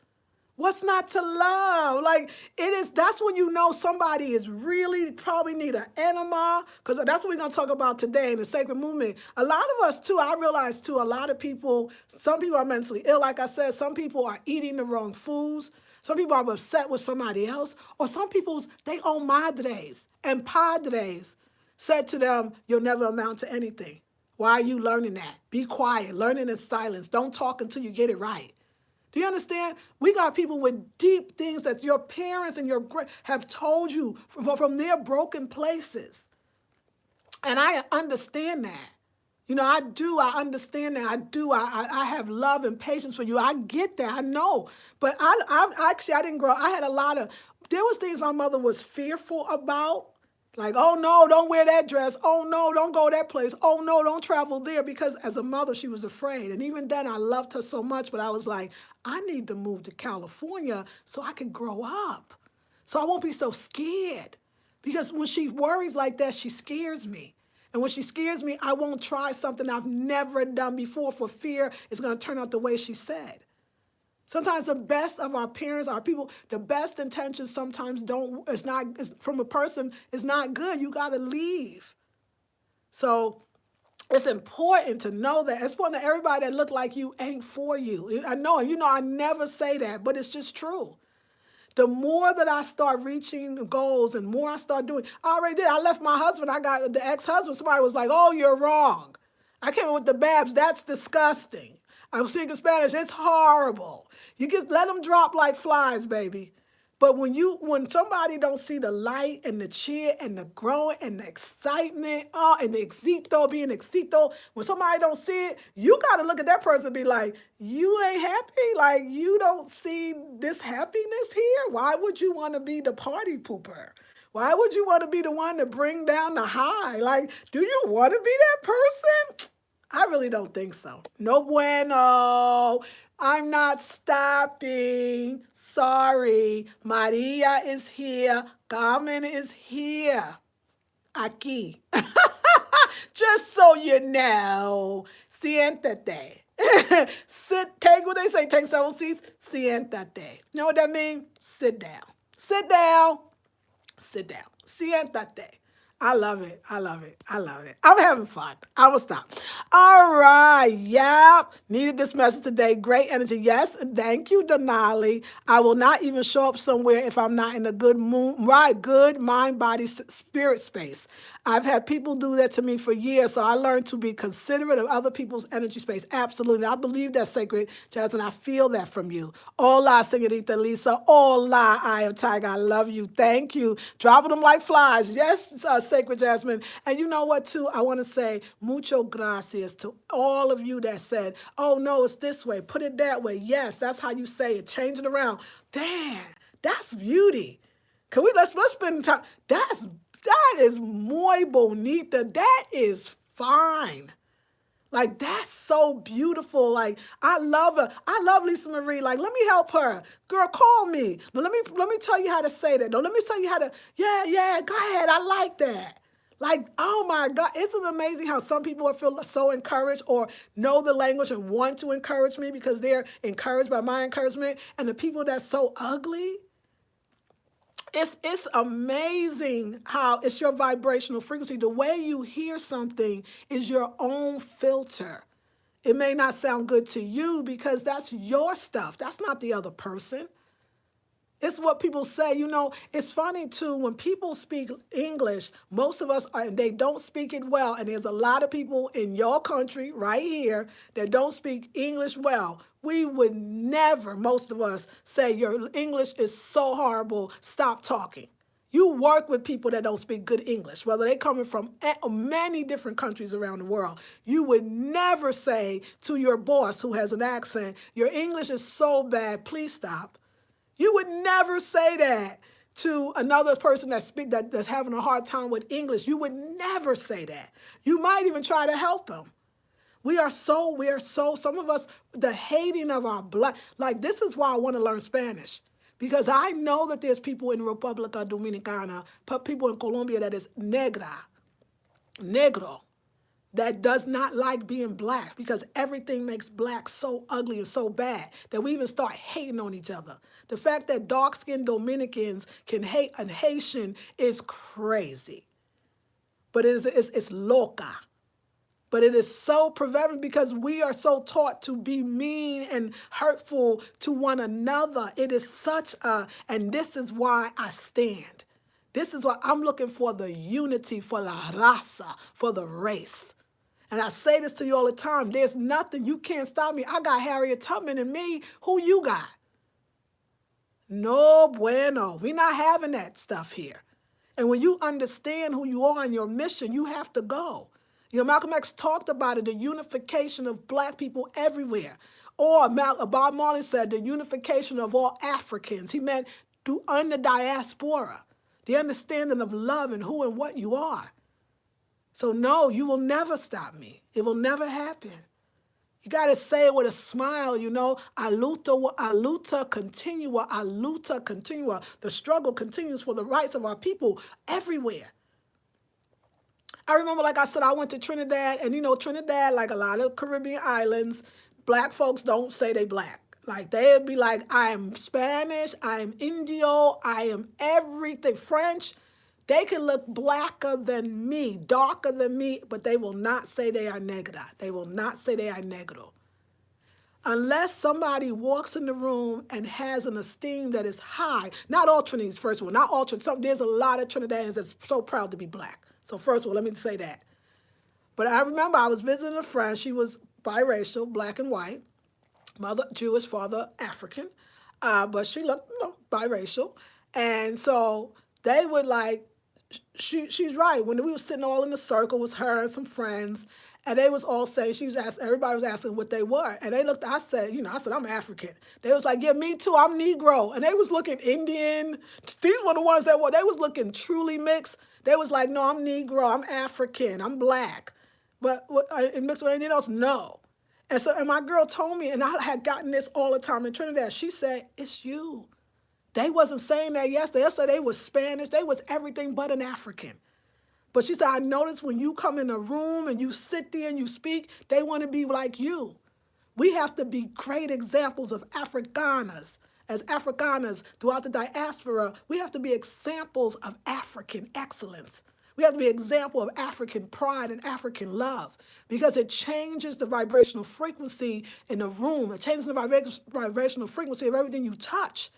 What's not to love? Like, that's when you know somebody is really probably need an enema, because that's what we're going to talk about today in the sacred movement. A lot of us, too, I realize, too, a lot of people, some people are mentally ill, like I said. Some people are eating the wrong foods. Some people are upset with somebody else. Or some people's, they own madres and padres said to them, you'll never amount to anything. Why are you learning that? Be quiet. Learn it in silence. Don't talk until you get it right. Do you understand? We got people with deep things that your parents and your have told you from their broken places. And I understand that. You know, I do. I understand that. I do. I have love and patience for you. I get that. I know. But I didn't grow up. I had there was things my mother was fearful about. Like, oh, no, don't wear that dress. Oh, no, don't go that place. Oh, no, don't travel there. Because as a mother, she was afraid. And even then, I loved her so much. But I was like, I need to move to California so I can grow up. So I won't be so scared. Because when she worries like that, she scares me. And when she scares me, I won't try something I've never done before for fear it's going to turn out the way she said. Sometimes the best of our parents, our people, the best intentions sometimes from a person is not good. You got to leave. So it's important to know that. It's important that everybody that look like you ain't for you. I know, I never say that, but it's just true. The more that I start reaching goals and more I start doing, I already did. I left my husband. I got the ex-husband. Somebody was like, oh, you're wrong. I came with the Babs. That's disgusting. I'm speaking Spanish. It's horrible. You just let them drop like flies, baby. But when somebody don't see the light and the cheer and the growing and the excitement, and the éxito being éxito, when somebody don't see it, you got to look at that person and be like, you ain't happy? Like, you don't see this happiness here? Why would you want to be the party pooper? Why would you want to be the one to bring down the high? Like, do you want to be that person? I really don't think so. No bueno. I'm not stopping. Sorry. Maria is here. Carmen is here. Aquí. Just so you know. Siéntate. Take what they say, take several seats. Siéntate. You know what that means? Sit down. Sit down. Sit down. Siéntate. I love it. I love it. I love it. I'm having fun. I will stop. All right. Yep. Needed this message today. Great energy. Yes. Thank you, Denali. I will not even show up somewhere if I'm not in a good mood, right? Good mind, body, spirit space. I've had people do that to me for years, so I learned to be considerate of other people's energy space. Absolutely. I believe that, Sacred Jasmine. I feel that from you. Hola, Señorita Lisa. Hola, I am Tiger. I love you. Thank you. Dropping them like flies. Yes, Sacred Jasmine. And you know what, too? I want to say mucho gracias to all of you that said, oh, no, it's this way. Put it that way. Yes, that's how you say it. Change it around. Damn, that's beauty. Can we, let's spend time. That is muy bonita. That is fine. Like, that's so beautiful. Like, I love her. I love Lisa Marie. Like, let me help her. Girl, call me. No, let me tell you how to say that. No, let me tell you how to, yeah, go ahead. I like that. Like, oh my God. Isn't it amazing how some people feel so encouraged or know the language and want to encourage me because they're encouraged by my encouragement? And the people that's so ugly, it's amazing how it's your vibrational frequency. The way you hear something is your own filter. It may not sound good to you because that's your stuff. That's not the other person. It's what people say. You know, it's funny, too, when people speak English, most of us, they don't speak it well. And there's a lot of people in your country right here that don't speak English well. We would never, most of us, say your English is so horrible, stop talking. You work with people that don't speak good English, whether they're coming from many different countries around the world. You would never say to your boss who has an accent, your English is so bad, please stop. You would never say that to another person that's having a hard time with English. You would never say that. You might even try to help them. We are so, some of us, the hating of our blood. Like, this is why I want to learn Spanish. Because I know that there's people in República Dominicana, people in Colombia that is negro, that does not like being black because everything makes black so ugly and so bad that we even start hating on each other. The fact that dark-skinned Dominicans can hate a Haitian is crazy. But it's loca. But it is so prevalent because we are so taught to be mean and hurtful to one another. It is such and this is why I stand. This is why I'm looking for the unity, for la raza, for the race. And I say this to you all the time. There's nothing. You can't stop me. I got Harriet Tubman in me. Who you got? No bueno. We're not having that stuff here. And when you understand who you are and your mission, you have to go. You know, Malcolm X talked about it, the unification of black people everywhere. Or Bob Marley said the unification of all Africans. He meant on the diaspora, the understanding of love and who and what you are. So no, you will never stop me. It will never happen. You got to say it with a smile, you know. A luta continua. The struggle continues for the rights of our people everywhere. I remember, like I said, I went to Trinidad, and you know, Trinidad, like a lot of Caribbean islands, black folks don't say they black. Like, they'd be like, I am Spanish, I am Indio, I am everything, French. They can look blacker than me, darker than me, but they will not say they are negra. They will not say they are negro. Unless somebody walks in the room and has an esteem that is high. Not all Trinidadians, first of all, not all Trinidadians. There's a lot of Trinidadians that's so proud to be black. So first of all, let me say that. But I remember I was visiting a friend. She was biracial, black and white, mother Jewish, father African. but she looked, biracial. And so they would like, she's right. When we were sitting all in the circle, it was her and some friends, and they was all saying, she was asking, everybody was asking what they were. And they looked, I said, I'm African. They was like, yeah, me too, I'm Negro. And they was looking Indian. These were the ones that were, they was looking truly mixed. They was like, no, I'm Negro, I'm African, I'm black. But mixed with anything else? No. And my girl told me, and I had gotten this all the time in Trinidad, she said, it's you. They wasn't saying that yesterday. Yesterday they was Spanish. They was everything but an African. But she said, I noticed when you come in a room and you sit there and you speak, they want to be like you. We have to be great examples of Afrikaners. As Afrikaners throughout the diaspora, we have to be examples of African excellence. We have to be an example of African pride and African love, because it changes the vibrational frequency in the room. It changes the vibrational frequency of everything you touch.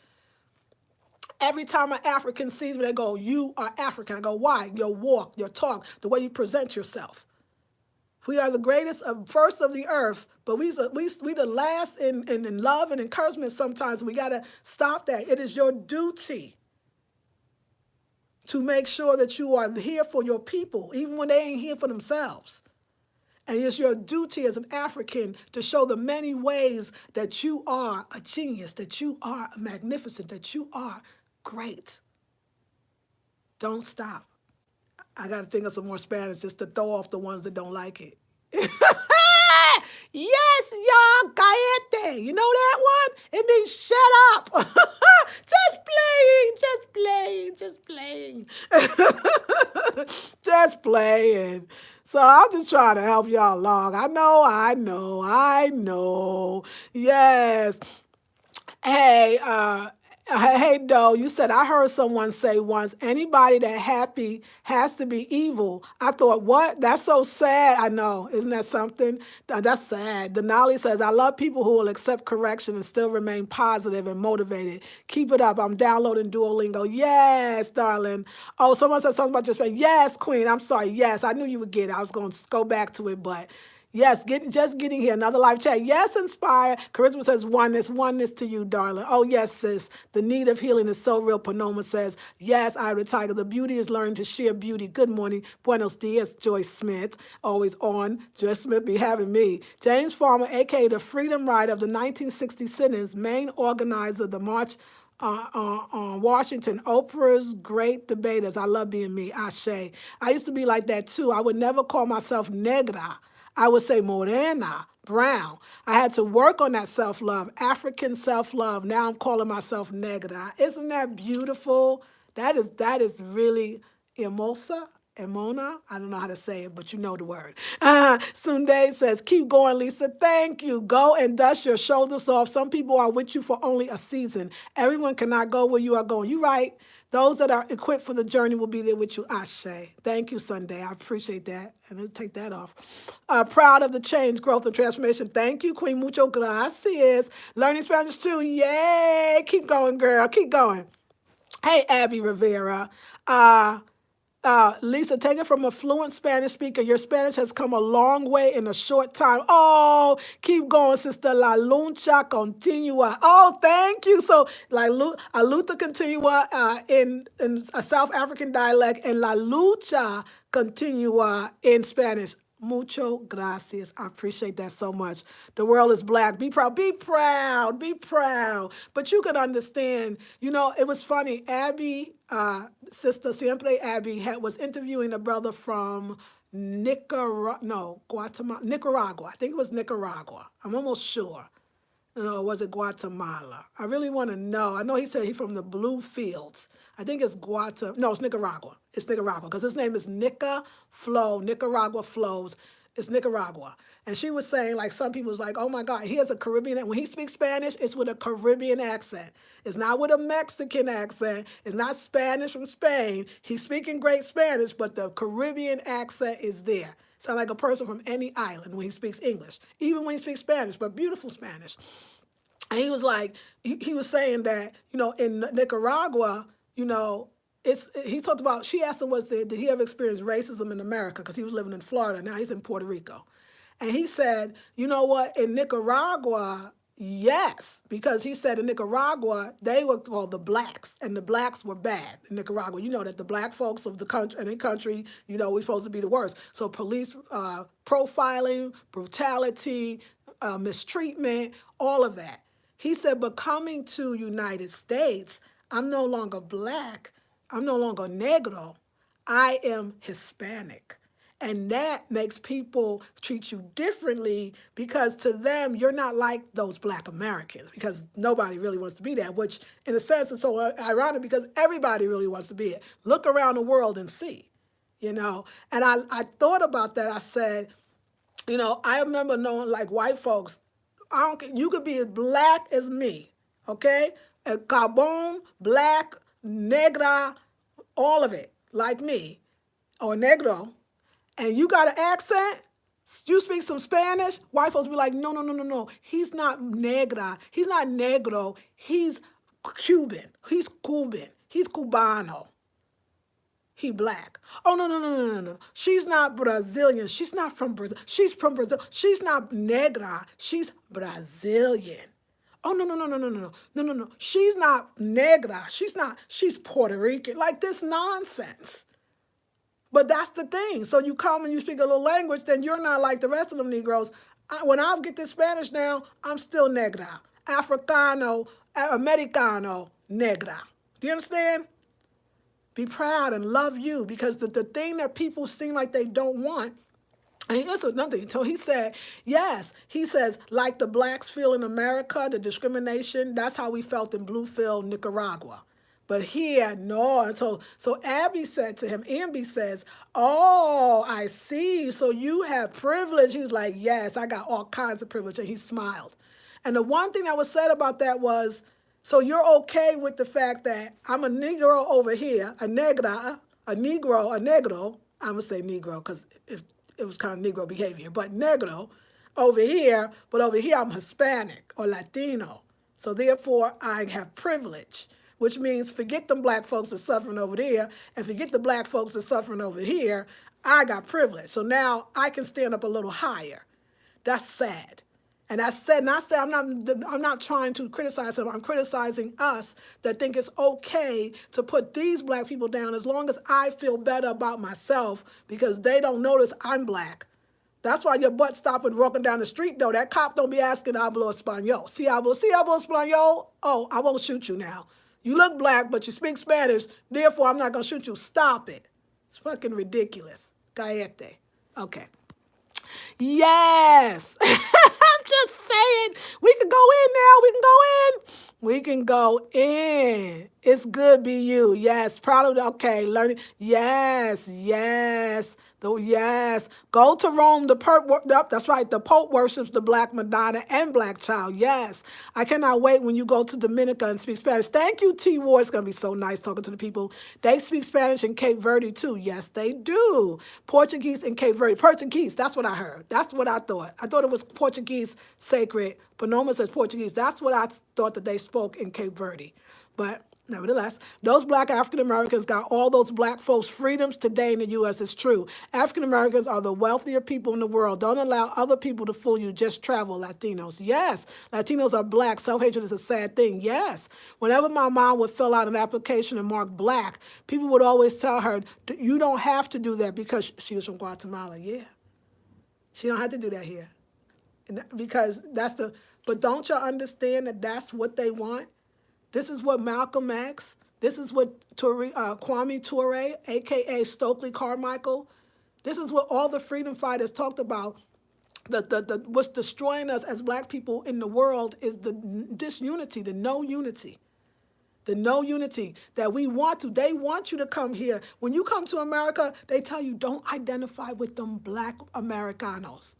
Every time an African sees me, they go, you are African. I go, why? Your walk, your talk, the way you present yourself. We are the greatest, first of the earth, but we the last in love and encouragement sometimes. We got to stop that. It is your duty to make sure that you are here for your people, even when they ain't here for themselves. And it's your duty as an African to show the many ways that you are a genius, that you are magnificent, that you are great. Don't stop. I got to think of some more Spanish just to throw off the ones that don't like it. Yes, y'all, cállate. You know that one? It means shut up. Just playing. Just playing. So I'm just trying to help y'all along. I know. Yes. Hey, Doe, you said, I heard someone say once, anybody that happy has to be evil. I thought, what? That's so sad. I know. Isn't that something? That's sad. Denali says, I love people who will accept correction and still remain positive and motivated. Keep it up. I'm downloading Duolingo. Yes, darling. Oh, someone said something about your space. Yes, Queen. I'm sorry. Yes, I knew you would get it. I was going to go back to it, but... Yes, just getting here. Another live chat. Yes, Inspire. Charisma says oneness to you, darling. Oh, yes, sis. The need of healing is so real. Panoma says, yes, Ira Tiger. The beauty is learning to share beauty. Good morning. Buenos dias, Joyce Smith. Always on. Joyce Smith be having me. James Farmer, a.k.a. the Freedom Rider of the 1960 sit-ins, main organizer of the March on Washington, Oprah's great debaters. I love being me, Ashe. I used to be like that too. I would never call myself negra. I would say morena, brown. I had to work on that self-love, African self-love. Now I'm calling myself negra. Isn't that beautiful? That is really hermosa. Emona, I don't know how to say it, but you know the word. Sunday says, keep going, Lisa. Thank you. Go and dust your shoulders off. Some people are with you for only a season. Everyone cannot go where you are going. You're right. Those that are equipped for the journey will be there with you. Ashe. Thank you, Sunday. I appreciate that. And I'll take that off. Proud of the change, growth, and transformation. Thank you, Queen. Mucho gracias. Learning Spanish too. Yay. Keep going, girl. Keep going. Hey, Abby Rivera. Lisa, take it from a fluent Spanish speaker. Your Spanish has come a long way in a short time. Oh, keep going, sister. La lucha continua. Oh, thank you. So, la lucha continua in a South African dialect, and la lucha continua in Spanish. Mucho gracias. I appreciate that so much. The world is black. Be proud. Be proud. Be proud. But you can understand, it was funny. Abby, Sister Siempre Abby, was interviewing a brother from Guatemala. Nicaragua. I think it was Nicaragua. I'm almost sure. No, was it Guatemala? I really want to know. I know he said he's from the Blue Fields. I think it's No, it's Nicaragua. It's Nicaragua because his name is Nica Flow. Nicaragua Flows. It's Nicaragua. And she was saying, like, some people was like, oh my God, he has a Caribbean. When he speaks Spanish, it's with a Caribbean accent. It's not with a Mexican accent. It's not Spanish from Spain. He's speaking great Spanish, but the Caribbean accent is there. Sound like a person from any island when he speaks English, even when he speaks Spanish, but beautiful Spanish. And he was like, he was saying that, in Nicaragua, he talked about, she asked him, did he ever experience racism in America? Because he was living in Florida. Now he's in Puerto Rico. And he said, you know what, in Nicaragua, Yes, because he said in Nicaragua, they were called the blacks, and the blacks were bad in Nicaragua. You know that the black folks of the country, any country, we're supposed to be the worst. So police profiling, brutality, mistreatment, all of that. He said, but coming to United States, I'm no longer black, I'm no longer negro, I am Hispanic. And that makes people treat you differently because to them, you're not like those black Americans because nobody really wants to be that, which in a sense is so ironic because everybody really wants to be it. Look around the world and see, And I thought about that. I said, I remember knowing like white folks, you could be as black as me, okay? Carbon, black, negra, all of it, like me, or negro, and you got an accent, you speak some Spanish, white folks be like, no, no, no, no, no. He's not negra. He's not negro. He's Cuban. He's Cuban. He's Cubano. He black. Oh, no, no, no, no, no, no. She's not Brazilian. She's not from Brazil. She's from Brazil. She's not negra. She's Brazilian. Oh, no, no, no, no, no, no, no, no, no. She's not negra. She's Puerto Rican. Like this nonsense. But that's the thing. So you come and you speak a little language, then you're not like the rest of them Negroes. When I get this Spanish now, I'm still negra. Africano, Americano, negra. Do you understand? Be proud and love you because the thing that people seem like they don't want, and here's another thing. So he said, yes, he says, like the blacks feel in America, the discrimination, that's how we felt in Bluefield, Nicaragua. But here, no. And so Abby said to him, Amby says, oh, I see. So you have privilege. He was like, yes, I got all kinds of privilege. And he smiled. And the one thing that was said about that was, so you're okay with the fact that I'm a Negro over here, a negra, a Negro, a negro. I'm going to say Negro because it was kind of Negro behavior, but negro over here, but over here I'm Hispanic or Latino. So therefore I have privilege, which means forget them black folks that's suffering over there and forget the black folks that's suffering over here. I got privilege. So now I can stand up a little higher. That's sad. And I said, I'm not trying to criticize him. I'm criticizing us that think it's okay to put these black people down as long as I feel better about myself because they don't notice I'm black. That's why your butt stopping walking down the street, though. That cop don't be asking, hablo español. Si hablo español? Oh, I won't shoot you now. You look black, but you speak Spanish. Therefore, I'm not going to shoot you. Stop it. It's fucking ridiculous. Cállate. Okay. Yes. I'm just saying. We can go in now. We can go in. We can go in. It's good, be you. Yes. Proud of, okay. Learning. Yes. Yes. Yes. Go to Rome. That's right. The Pope worships the Black Madonna and Black Child. Yes. I cannot wait when you go to Dominica and speak Spanish. Thank you, T. Ward. It's going to be so nice talking to the people. They speak Spanish in Cape Verde, too. Yes, they do. Portuguese in Cape Verde. Portuguese. That's what I heard. That's what I thought. I thought it was Portuguese sacred. Panoma says Portuguese. That's what I thought that they spoke in Cape Verde. But nevertheless, those black African Americans got all those black folks' freedoms today in the U.S. It's true. African Americans are the wealthier people in the world. Don't allow other people to fool you. Just travel, Latinos. Yes, Latinos are black. Self-hatred is a sad thing. Yes. Whenever my mom would fill out an application and mark black, people would always tell her, you don't have to do that because she was from Guatemala. Yeah. She don't have to do that here. Because but don't you understand that that's what they want? This is what Malcolm X, this is what Kwame Ture, a.k.a. Stokely Carmichael, this is what all the freedom fighters talked about. What's destroying us as black people in the world is the disunity, the no unity. The no unity that we want to. They want you to come here. When you come to America, they tell you don't identify with them black Americanos.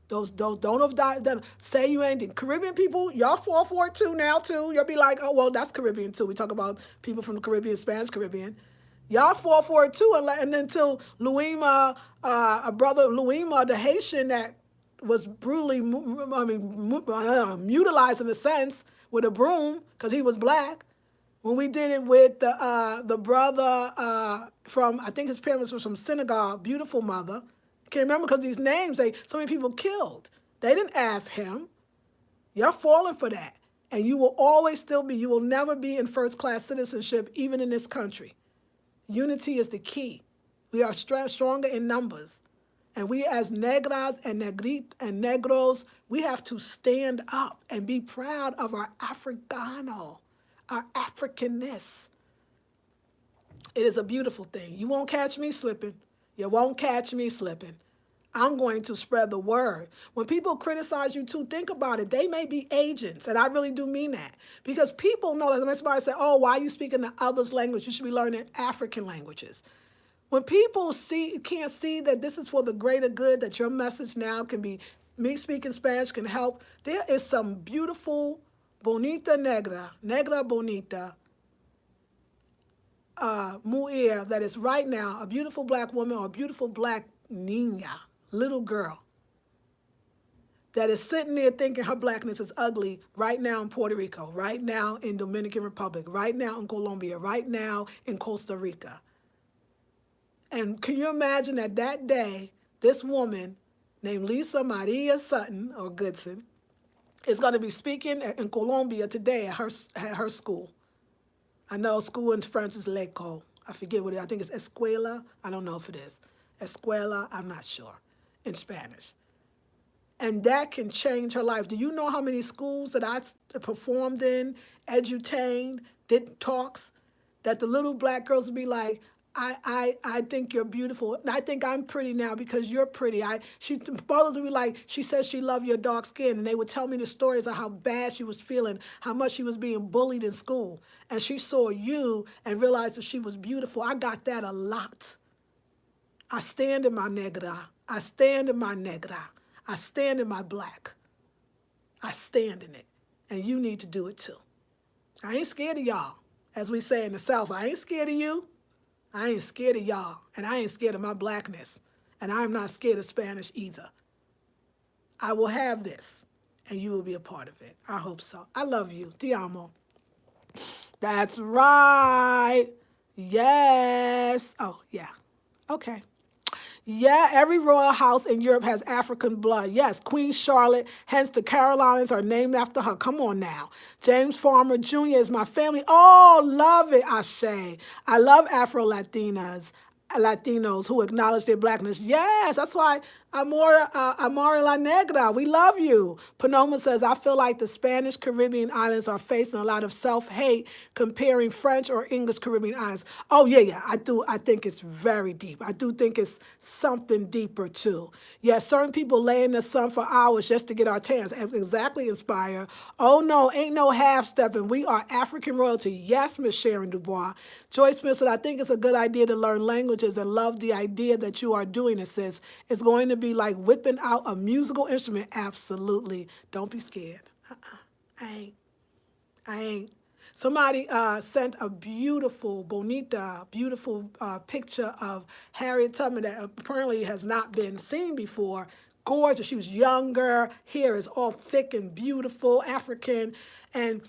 Don't say you ain't. Caribbean people, y'all fall for it too now too. You'll be like, oh, well, that's Caribbean too. We talk about people from the Caribbean, Spanish Caribbean. Y'all fall for it too. And until Luima, a brother Luima, the Haitian that was brutally, mutilized in a sense with a broom because he was black. When we did it with the brother from, I think his parents was from Senegal, beautiful mother. Can't remember because these names, so many people killed. They didn't ask him. You're falling for that. And you will always still be, you will never be in first-class citizenship, even in this country. Unity is the key. We are stronger in numbers. And we as negras and negros, we have to stand up and be proud of our Africano, our Africanness. It is a beautiful thing. You won't catch me slipping. You won't catch me slipping. I'm going to spread the word. When people criticize you too, think about it. They may be agents, and I really do mean that. Because people know that when somebody say, oh, why are you speaking the other's language? You should be learning African languages. When people can't see that this is for the greater good, that your message now can be, me speaking Spanish can help, there is some beautiful, bonita negra bonita, mujer that is right now, a beautiful black woman or a beautiful black niña, little girl, that is sitting there thinking her blackness is ugly right now in Puerto Rico, right now in Dominican Republic, right now in Colombia, right now in Costa Rica. And can you imagine that that day, this woman named Lisa Maria Sutton, or Goodson, is going to be speaking in Colombia today at her school. I know school in French is l'école. I forget what it is. I think it's escuela. I don't know if it is. Escuela, I'm not sure, in Spanish. And that can change her life. Do you know how many schools that I performed in, edutained, did talks, that the little black girls would be like, I think you're beautiful. And I think I'm pretty now because you're pretty. She brothers would be like, she says she loved your dark skin. And they would tell me the stories of how bad she was feeling, how much she was being bullied in school. And she saw you and realized that she was beautiful. I got that a lot. I stand in my negra. I stand in my negra. I stand in my black. I stand in it. And you need to do it too. I ain't scared of y'all. As we say in the South, I ain't scared of you. I ain't scared of y'all. And I ain't scared of my blackness. And I'm not scared of Spanish either. I will have this. And you will be a part of it. I hope so. I love you. Te amo. That's right. Yes. Oh, yeah. Okay. Yeah, every royal house in Europe has African blood. Yes, Queen Charlotte, hence the Carolinas are named after her. Come on now. James Farmer Jr. is my family. Oh, love it, Ashe. I love Latinos who acknowledge their blackness. Yes, that's why Amor la Negra, we love you. Panoma says, I feel like the Spanish Caribbean islands are facing a lot of self-hate comparing French or English Caribbean islands. Oh, yeah, I do. I think it's very deep. I do think it's something deeper, too. Yeah, certain people lay in the sun for hours just to get our tans. Exactly, Inspire. Oh, no, ain't no half-stepping. We are African royalty. Yes, Miss Sharon Dubois. Joyce Smith said, I think it's a good idea to learn languages and love the idea that you are doing it, sis. It's going to be like whipping out a musical instrument. Absolutely. Don't be scared. I ain't. Somebody sent a beautiful, beautiful picture of Harriet Tubman that apparently has not been seen before. Gorgeous. She was younger. Hair is all thick and beautiful, African. And,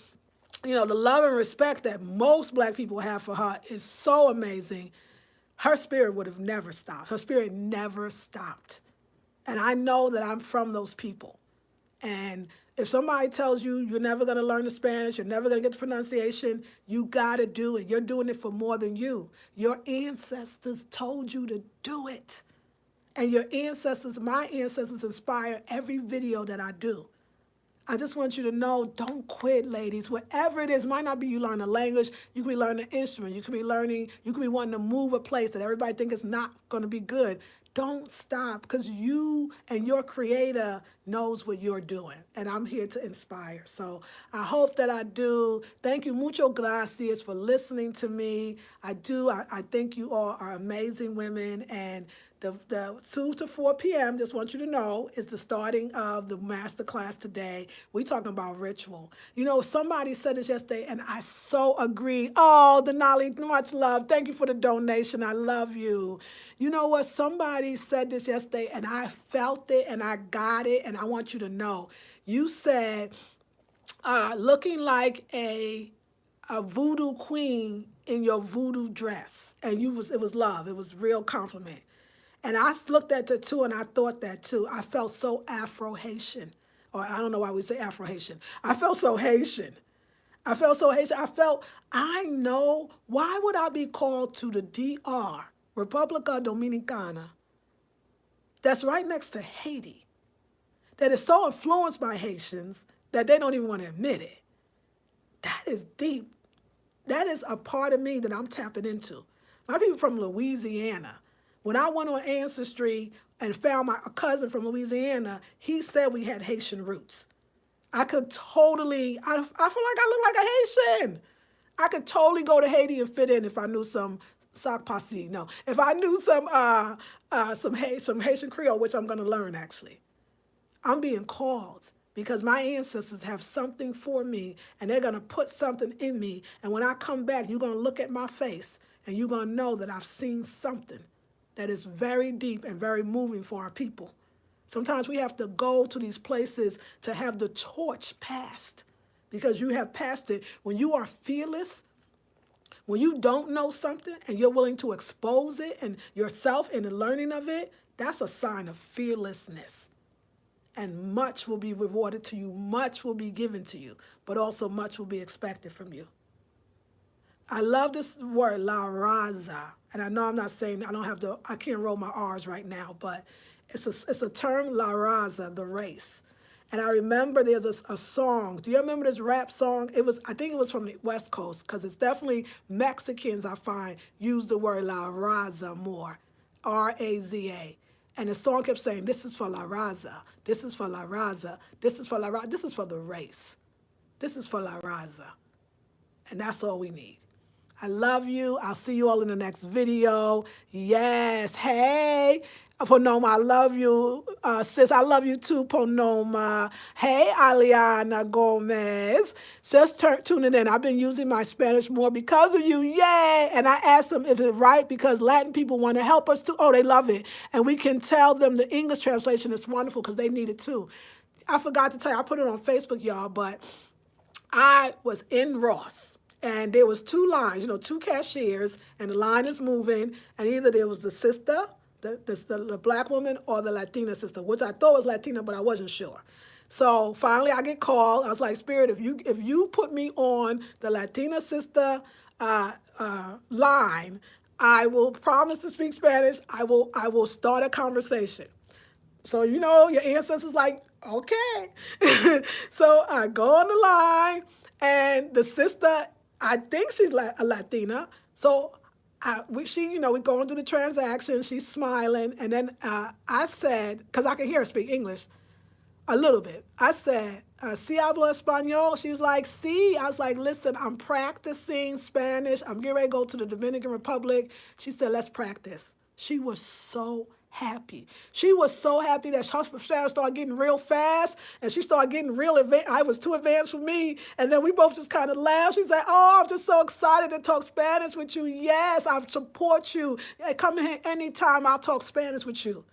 you know, the love and respect that most black people have for her is so amazing. Her spirit would have never stopped. Her spirit never stopped. And I know that I'm from those people. And if somebody tells you you're never going to learn the Spanish, you're never going to get the pronunciation, you got to do it. You're doing it for more than you. Your ancestors told you to do it. And your ancestors, my ancestors, inspire every video that I do. I just want you to know, don't quit, ladies. Whatever it is, might not be you learn a language, you could be learning an instrument, you could be wanting to move a place that everybody thinks is not going to be good. Don't stop, because you and your creator knows what you're doing, and I'm here to inspire. So I hope that I do. Thank you, mucho gracias, for listening to me. I think you all are amazing women, and the 2 to 4 p.m., just want you to know, is the starting of the masterclass today. We talking about ritual. You know, somebody said this yesterday, and I so agree. Oh, Denali, much love. Thank you for the donation. I love you. You know what? Somebody said this yesterday, and I felt it, and I got it, and I want you to know. You said, looking like a voodoo queen in your voodoo dress, and it was love. It was real compliment. And I looked at that too, and I thought that too. I felt so Afro-Haitian. or I don't know why we say Afro-Haitian. I felt so Haitian. I felt so Haitian. I know, why would I be called to the DR, República Dominicana, that's right next to Haiti, that is so influenced by Haitians that they don't even want to admit it. That is deep. That is a part of me that I'm tapping into. My people from Louisiana, when I went on Ancestry and found my cousin from Louisiana, he said we had Haitian roots. I could totally, I feel like I look like a Haitian. I could totally go to Haiti and fit in if I knew some sac pastille. No, if I knew some Haitian Creole, which I'm going to learn actually. I'm being called because my ancestors have something for me, and they're going to put something in me. And when I come back, you're going to look at my face, and you're going to know that I've seen something that is very deep and very moving for our people. Sometimes we have to go to these places to have the torch passed, because you have passed it. When you are fearless, when you don't know something and you're willing to expose it and yourself in the learning of it, that's a sign of fearlessness. And much will be rewarded to you, much will be given to you, but also much will be expected from you. I love this word, la raza. And I know I'm not saying, I can't roll my R's right now, but it's a term, la raza, the race. And I remember there's a song. Do you remember this rap song? I think it was from the West Coast, because it's definitely Mexicans, I find, use the word la raza more, R-A-Z-A. And the song kept saying, this is for la raza, this is for la raza, this is for la raza, this is for the race. This is for la raza. And that's all we need. I love you. I'll see you all in the next video. Yes. Hey, Ponoma, I love you. Sis, I love you too, Ponoma. Hey, Aliana Gomez. Just tuning in. I've been using my Spanish more because of you. Yay. And I asked them if it's right, because Latin people want to help us too. Oh, they love it. And we can tell them the English translation is wonderful because they need it too. I forgot to tell you, I put it on Facebook, y'all, but I was in Ross. And there was two lines, two cashiers, and the line is moving, and either there was the sister, the black woman, or the Latina sister, which I thought was Latina, but I wasn't sure. So finally I get called. I was like, Spirit, if you put me on the Latina sister line, I will promise to speak Spanish. I will start a conversation. So your ancestors like, okay. So I go on the line, and the sister, I think she's a Latina. So we going through the transaction. She's smiling. And then I said, because I can hear her speak English a little bit. I said, ¿Sí hablo español? She was like, sí. I was like, listen, I'm practicing Spanish. I'm getting ready to go to the Dominican Republic. She said, let's practice. She was so happy. She was so happy that her Spanish started getting real fast, and she started getting real advanced. I was too advanced for me, and then we both just kind of laughed. She said, oh, I'm just so excited to talk Spanish with you. Yes, I support you. Come here anytime, I'll talk Spanish with you.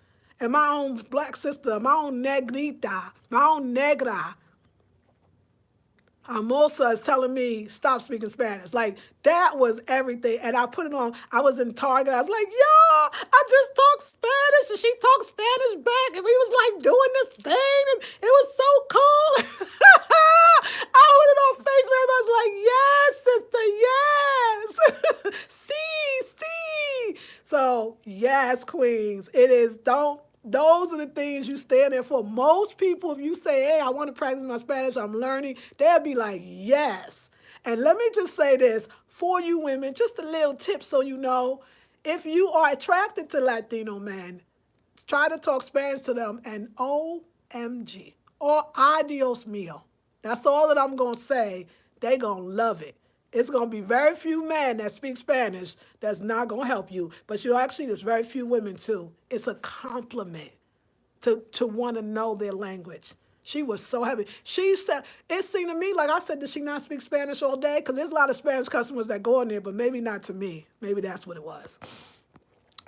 And my own black sister, my own negrita, my own negra, Hermosa is telling me, stop speaking Spanish. Like, that was everything. And I put it on. I was in Target. I was like, yo, I just talked Spanish, and she talked Spanish back. And we was like doing this thing, and it was so cool. I put it on Facebook. Everybody's like, yes, sister, yes. See. So, yes, queens. It is, those are the things you stand there for. Most people, if you say, hey, I want to practice my Spanish, I'm learning, they'll be like, yes. And let me just say this, for you women, just a little tip so you know, if you are attracted to Latino men, try to talk Spanish to them, and OMG, or adios mio. That's all that I'm going to say. They going to love it. It's going to be very few men that speak Spanish that's not going to help you. But there's very few women too. It's a compliment to want to know their language. She was so happy. She said, it seemed to me like I said, did she not speak Spanish all day? Because there's a lot of Spanish customers that go in there, but maybe not to me. Maybe that's what it was.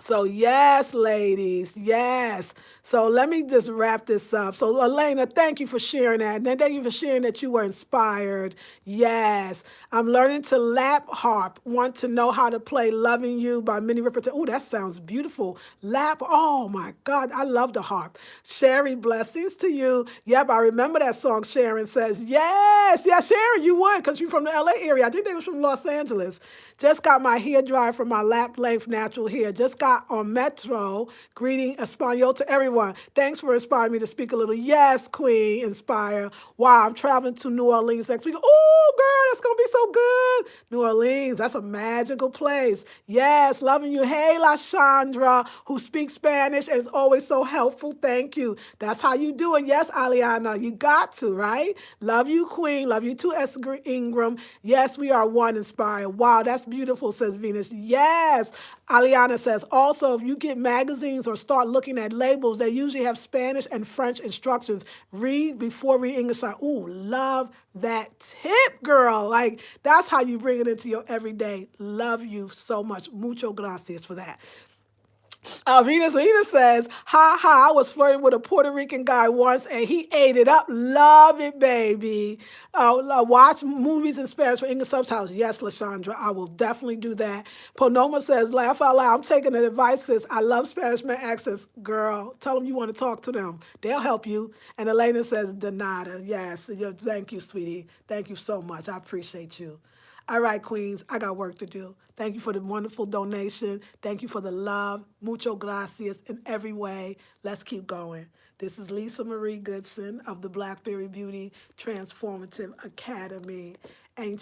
So yes, ladies, yes. So let me just wrap this up. So Elena, thank you for sharing that. And then thank you for sharing that you were inspired. Yes. I'm learning to lap harp. Want to know how to play Loving You by Minnie Riperton. Oh, that sounds beautiful. Lap. Oh my God. I love the harp. Sherry, blessings to you. Yep, I remember that song. Sharon says, yes, yes, Sharon, you would, because you're from the LA area. I think they was from Los Angeles. Just got my hair dry from my lap length natural hair. Just got on Metro. Greeting Espanol to everyone. Thanks for inspiring me to speak a little. Yes, Queen, inspire. Wow, I'm traveling to New Orleans next week. Oh, girl, that's going to be so good. New Orleans, that's a magical place. Yes, loving you. Hey, La Chandra, who speaks Spanish and is always so helpful. Thank you. That's how you do it. Yes, Aliana, you got to, right? Love you, Queen. Love you too, Esther Ingram. Yes, we are one inspired. Wow, that's beautiful, says Venus. Yes. Aliana says, also, if you get magazines or start looking at labels, they usually have Spanish and French instructions. Read before reading English. Ooh, love that tip, girl. Like, that's how you bring it into your everyday. Love you so much. Mucho gracias for that. Venus says, ha ha, I was flirting with a Puerto Rican guy once and he ate it up. Love it, baby. Watch movies in Spanish for English subtitles. Yes, Lashandra, I will definitely do that. Ponoma says, laugh out loud. I'm taking the advice, sis. I love Spanish man accents. Girl, tell them you want to talk to them. They'll help you. And Elena says, de nada. Yes, thank you, sweetie. Thank you so much. I appreciate you. All right, Queens, I got work to do. Thank you for the wonderful donation. Thank you for the love. Mucho gracias in every way. Let's keep going. This is Lisa Marie Goodson of the Blackberry Beauty Transformative Academy.